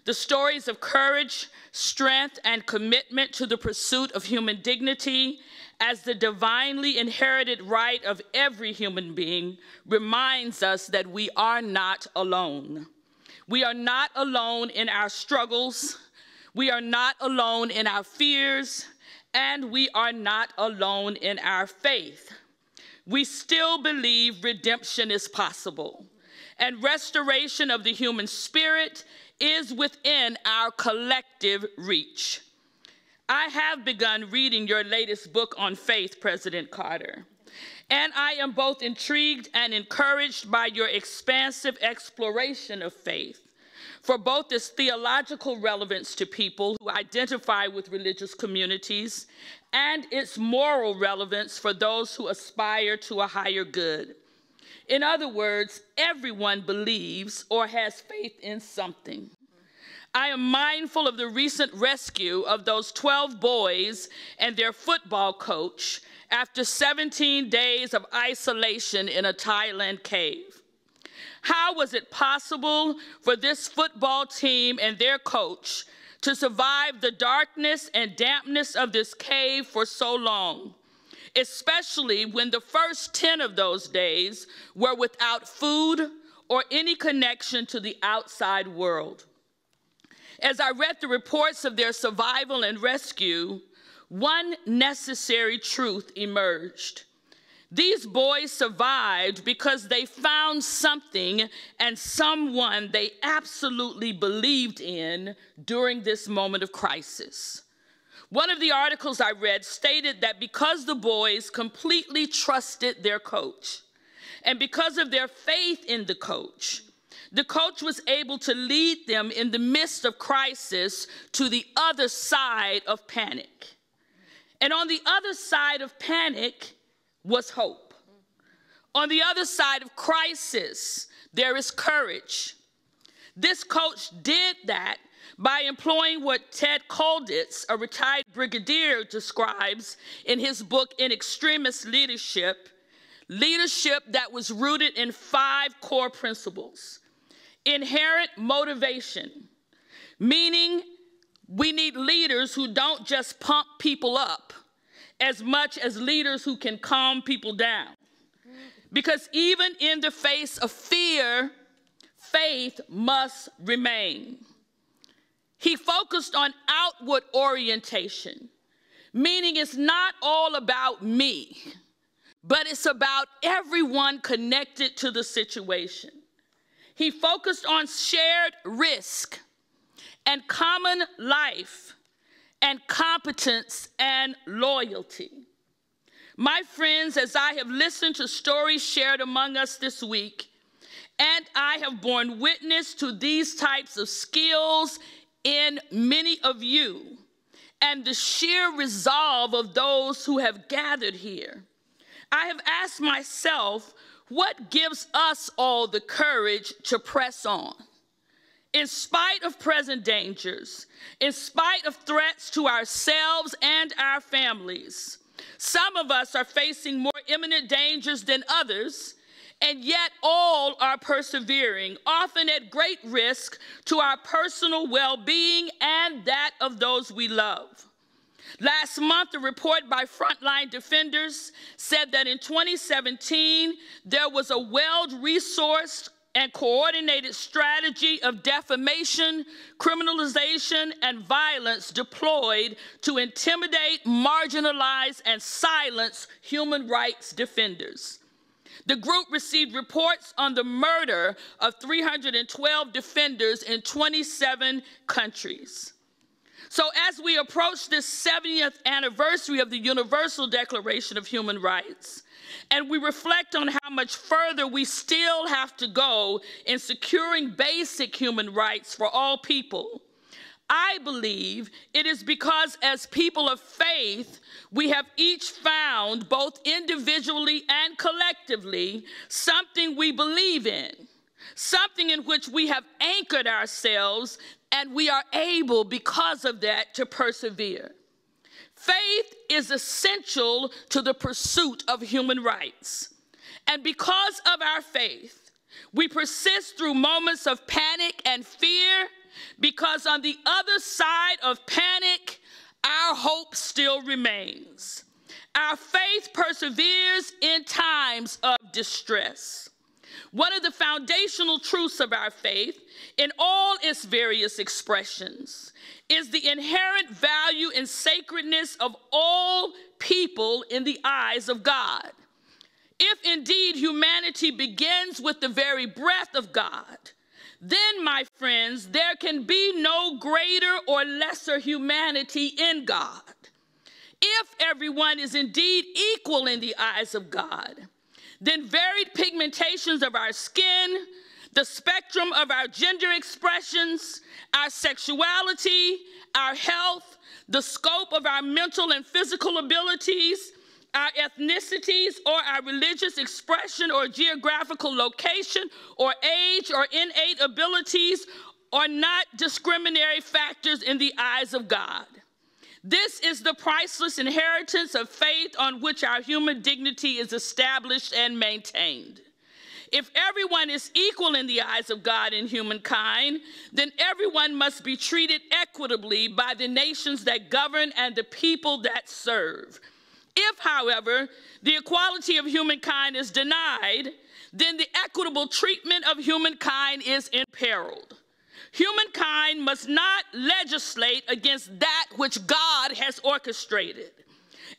The stories of courage, strength, and commitment to the pursuit of human dignity as the divinely inherited right of every human being reminds us that we are not alone. We are not alone in our struggles, we are not alone in our fears, and we are not alone in our faith. We still believe redemption is possible, and restoration of the human spirit is within our collective reach. I have begun reading your latest book on faith, President Carter, and I am both intrigued and encouraged by your expansive exploration of faith, for both its theological relevance to people who identify with religious communities and its moral relevance for those who aspire to a higher good. In other words, everyone believes or has faith in something. I am mindful of the recent rescue of those 12 boys and their football coach after 17 days of isolation in a Thailand cave. How was it possible for this football team and their coach to survive the darkness and dampness of this cave for so long, especially when the first 10 of those days were without food or any connection to the outside world? As I read the reports of their survival and rescue, one necessary truth emerged. These boys survived because they found something and someone they absolutely believed in during this moment of crisis. One of the articles I read stated that because the boys completely trusted their coach, and because of their faith in the coach was able to lead them in the midst of crisis to the other side of panic. And on the other side of panic was hope. On the other side of crisis, there is courage. This coach did that by employing what Ted Kolditz, a retired brigadier, describes in his book, In Extremis Leadership, leadership that was rooted in 5 core principles. Inherent motivation, meaning we need leaders who don't just pump people up as much as leaders who can calm people down. Because even in the face of fear, faith must remain. He focused on outward orientation, meaning it's not all about me, but it's about everyone connected to the situation. He focused on shared risk and common life and competence and loyalty. My friends, as I have listened to stories shared among us this week, and I have borne witness to these types of skills in many of you, and the sheer resolve of those who have gathered here, I have asked myself, what gives us all the courage to press on? In spite of present dangers, in spite of threats to ourselves and our families, some of us are facing more imminent dangers than others, and yet all are persevering, often at great risk to our personal well-being and that of those we love. Last month, a report by Frontline Defenders said that in 2017, there was a well-resourced and coordinated strategy of defamation, criminalization, and violence deployed to intimidate, marginalize, and silence human rights defenders. The group received reports on the murder of 312 defenders in 27 countries. So as we approach this 70th anniversary of the Universal Declaration of Human Rights, and we reflect on how much further we still have to go in securing basic human rights for all people, I believe it is because as people of faith, we have each found, both individually and collectively, something we believe in, something in which we have anchored ourselves, and we are able, because of that, to persevere. Faith is essential to the pursuit of human rights. And because of our faith, we persist through moments of panic and fear, because on the other side of panic, our hope still remains. Our faith perseveres in times of distress. One of the foundational truths of our faith, in all its various expressions, is the inherent value and sacredness of all people in the eyes of God. If indeed humanity begins with the very breath of God, then, my friends, there can be no greater or lesser humanity in God. If everyone is indeed equal in the eyes of God, then varied pigmentations of our skin, the spectrum of our gender expressions, our sexuality, our health, the scope of our mental and physical abilities, our ethnicities or our religious expression or geographical location or age or innate abilities are not discriminatory factors in the eyes of God. This is the priceless inheritance of faith on which our human dignity is established and maintained. If everyone is equal in the eyes of God and humankind, then everyone must be treated equitably by the nations that govern and the people that serve. If, however, the equality of humankind is denied, then the equitable treatment of humankind is imperiled. Humankind must not legislate against that which God has orchestrated.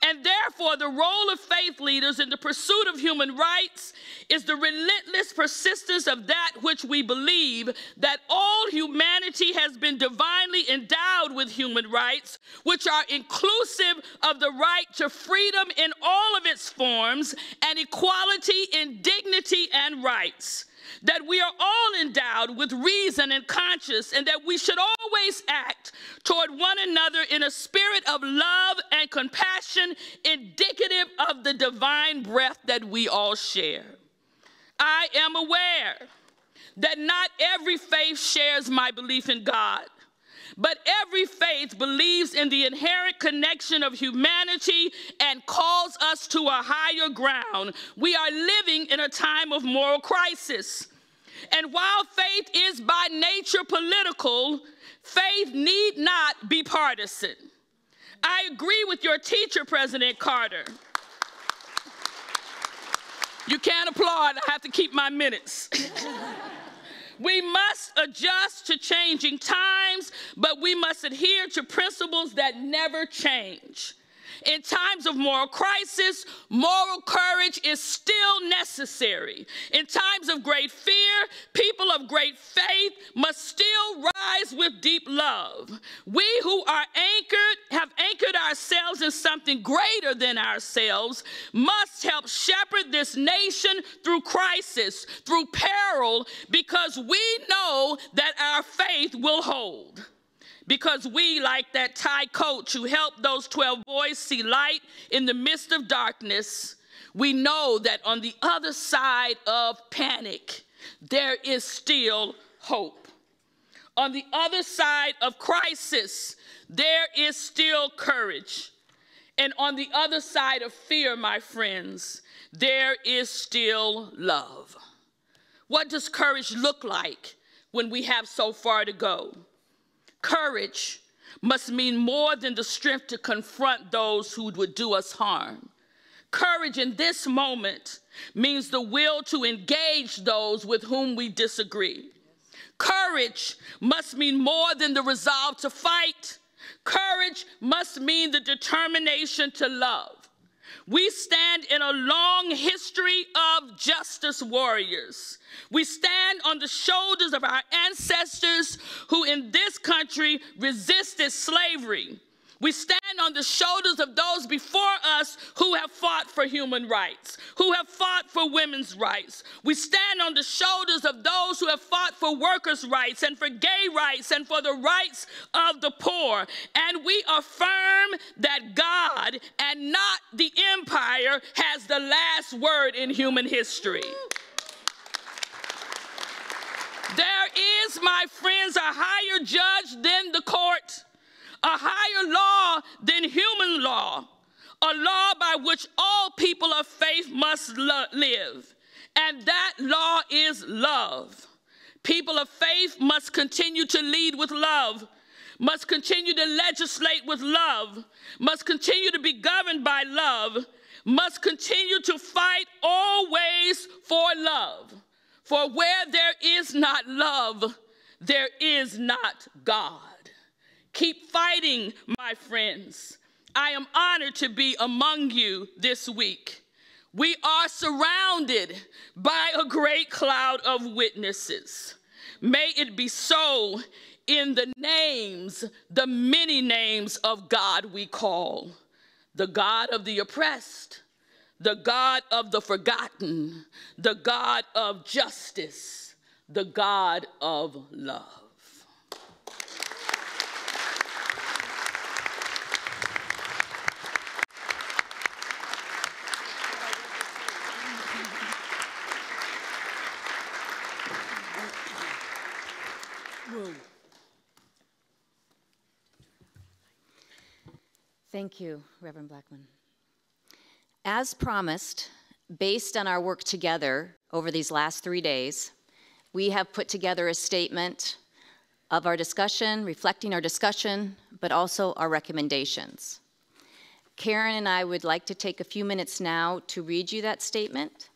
And therefore, the role of faith leaders in the pursuit of human rights is the relentless persistence of that which we believe, that all humanity has been divinely endowed with human rights, which are inclusive of the right to freedom in all of its forms and equality in dignity and rights. That we are all endowed with reason and conscience, and that we should always act toward one another in a spirit of love and compassion indicative of the divine breath that we all share. I am aware that not every faith shares my belief in God, but every faith believes in the inherent connection of humanity and calls us to a higher ground. We are living in a time of moral crisis. And while faith is by nature political, faith need not be partisan. I agree with your teacher, President Carter. You can't applaud, I have to keep my minutes. We must adjust to changing times, but we must adhere to principles that never change. In times of moral crisis, moral courage is still necessary. In times of great fear, people of great faith must still rise with deep love. We who are have anchored ourselves in something greater than ourselves, must help shepherd this nation through crisis, through peril, because we know that our faith will hold. Because we, like that Thai coach who helped those 12 boys see light in the midst of darkness, we know that on the other side of panic, there is still hope. On the other side of crisis, there is still courage. And on the other side of fear, my friends, there is still love. What does courage look like when we have so far to go? Courage must mean more than the strength to confront those who would do us harm. Courage in this moment means the will to engage those with whom we disagree. Courage must mean more than the resolve to fight. Courage must mean the determination to love. We stand in a long history of justice warriors. We stand on the shoulders of our ancestors who in this country resisted slavery. We stand on the shoulders of those before us who have fought for human rights, who have fought for women's rights. We stand on the shoulders of those who have fought for workers' rights and for gay rights and for the rights of the poor. And we affirm that God and not the empire has the last word in human history. There is, my friends, a higher judge than the court, a higher law than human law, a law by which all people of faith must live, and that law is love. People of faith must continue to lead with love, must continue to legislate with love, must continue to be governed by love, must continue to fight always for love. For where there is not love, there is not God. Keep fighting, my friends. I am honored to be among you this week. We are surrounded by a great cloud of witnesses. May it be so in the names, the many names of God we call. The God of the oppressed, the God of the forgotten, the God of justice, the God of love. Thank you, Reverend Blackman. As promised, based on our work together over these last 3 days, we have put together a statement of our discussion, reflecting our discussion, but also our recommendations. Karen and I would like to take a few minutes now to read you that statement.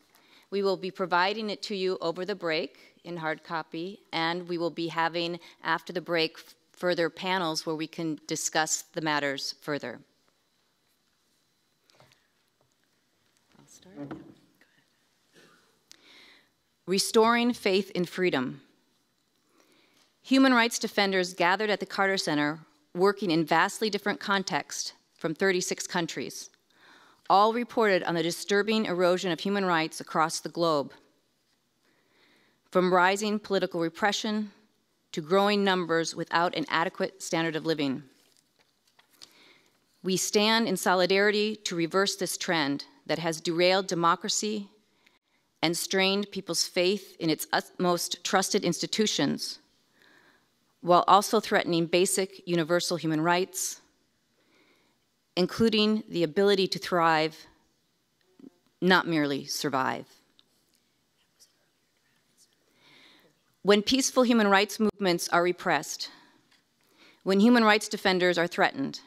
We will be providing it to you over the break in hard copy, and we will be having, after the break, further panels where we can discuss the matters further. I'll start. Go ahead. Restoring faith in freedom. Human rights defenders gathered at the Carter Center, working in vastly different contexts from 36 countries, all reported on the disturbing erosion of human rights across the globe. From rising political repression to growing numbers without an adequate standard of living. We stand in solidarity to reverse this trend that has derailed democracy and strained people's faith in its most trusted institutions, while also threatening basic universal human rights, including the ability to thrive, not merely survive. When peaceful human rights movements are repressed, when human rights defenders are threatened,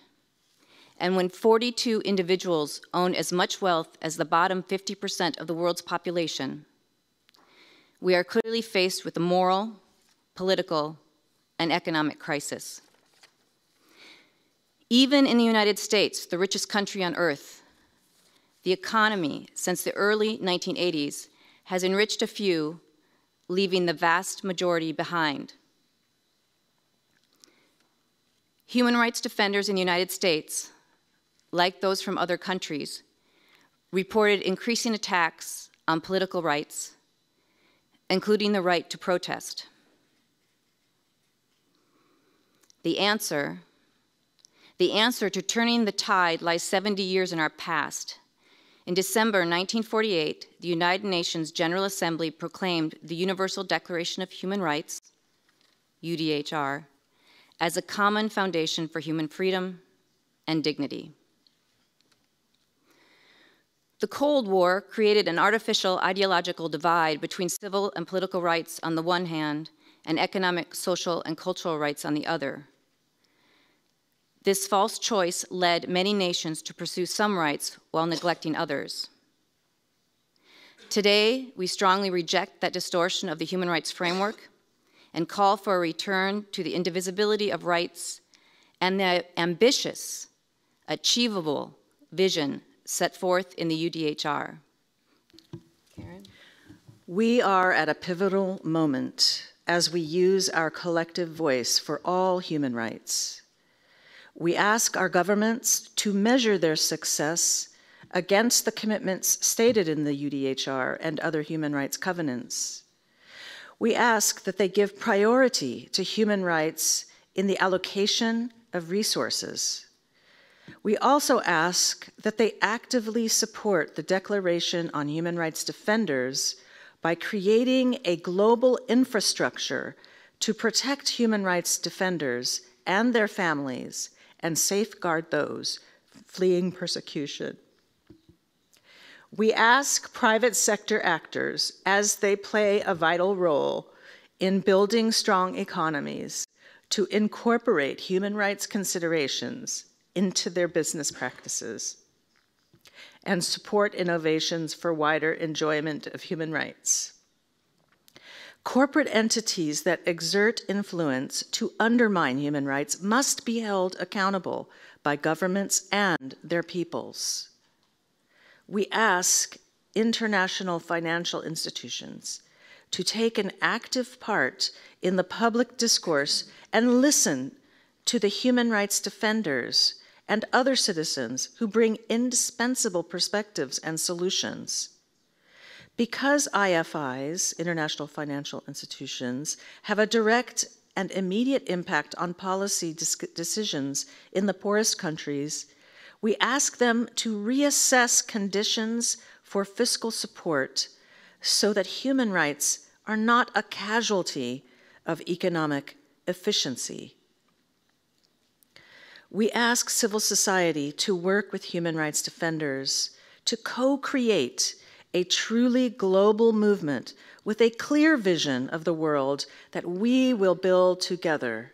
and when 42 individuals own as much wealth as the bottom 50% of the world's population, we are clearly faced with a moral, political, and economic crisis. Even in the United States, the richest country on earth, the economy since the early 1980s has enriched a few, leaving the vast majority behind. Human rights defenders in the United States, like those from other countries, reported increasing attacks on political rights, including the right to protest. The answer to turning the tide lies 70 years in our past. In December 1948, the United Nations General Assembly proclaimed the Universal Declaration of Human Rights, UDHR, as a common foundation for human freedom and dignity. The Cold War created an artificial ideological divide between civil and political rights on the one hand and economic, social, and cultural rights on the other. This false choice led many nations to pursue some rights while neglecting others. Today, we strongly reject that distortion of the human rights framework and call for a return to the indivisibility of rights and the ambitious, achievable vision set forth in the UDHR. Karen? We are at a pivotal moment as we use our collective voice for all human rights. We ask our governments to measure their success against the commitments stated in the UDHR and other human rights covenants. We ask that they give priority to human rights in the allocation of resources. We also ask that they actively support the Declaration on Human Rights Defenders by creating a global infrastructure to protect human rights defenders and their families and safeguard those fleeing persecution. We ask private sector actors, as they play a vital role in building strong economies, to incorporate human rights considerations into their business practices and support innovations for wider enjoyment of human rights. Corporate entities that exert influence to undermine human rights must be held accountable by governments and their peoples. We ask international financial institutions to take an active part in the public discourse and listen to the human rights defenders and other citizens who bring indispensable perspectives and solutions. Because IFIs, international financial institutions, have a direct and immediate impact on policy decisions in the poorest countries, we ask them to reassess conditions for fiscal support so that human rights are not a casualty of economic efficiency. We ask civil society to work with human rights defenders to co-create a truly global movement with a clear vision of the world that we will build together.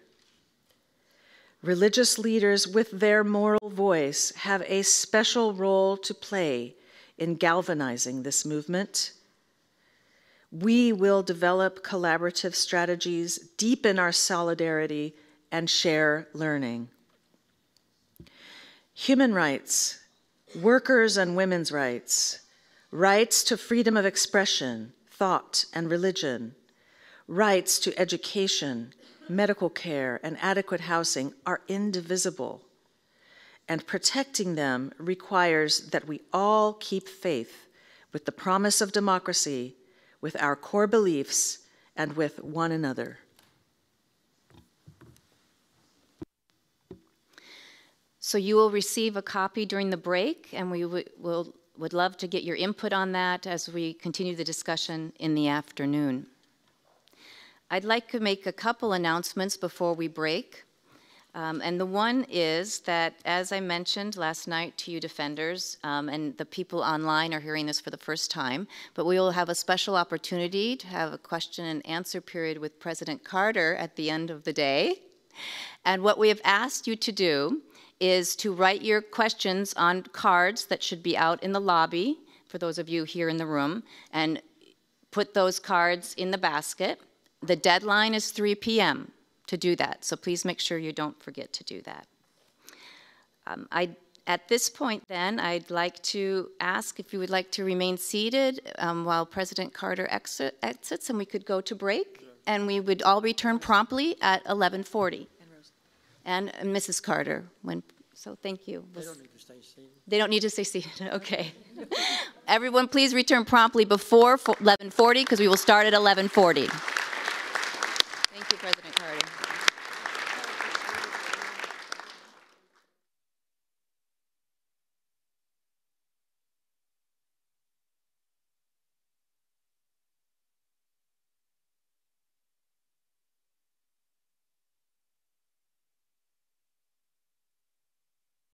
Religious leaders with their moral voice have a special role to play in galvanizing this movement. We will develop collaborative strategies, deepen our solidarity, and share learning. Human rights, workers' and women's rights, rights to freedom of expression, thought, and religion, rights to education, medical care, and adequate housing are indivisible, and protecting them requires that we all keep faith with the promise of democracy, with our core beliefs, and with one another. So you will receive a copy during the break, and we would love to get your input on that as we continue the discussion in the afternoon. I'd like to make a couple announcements before we break. And the one is that, as I mentioned last night to you defenders, and the people online are hearing this for the first time, but we will have a special opportunity to have a question and answer period with President Carter at the end of the day. And what we have asked you to do is to write your questions on cards that should be out in the lobby, for those of you here in the room, and put those cards in the basket. The deadline is 3 p.m. to do that, so please make sure you don't forget to do that. At this point then, I'd like to ask if you would like to remain seated while President Carter exits, and we could go to break, and we would all return promptly at 11:40. And Mrs. Carter, so thank you. They don't need to stay seated. They don't need to stay seated, okay. Everyone please return promptly before 11:40 because we will start at 11:40.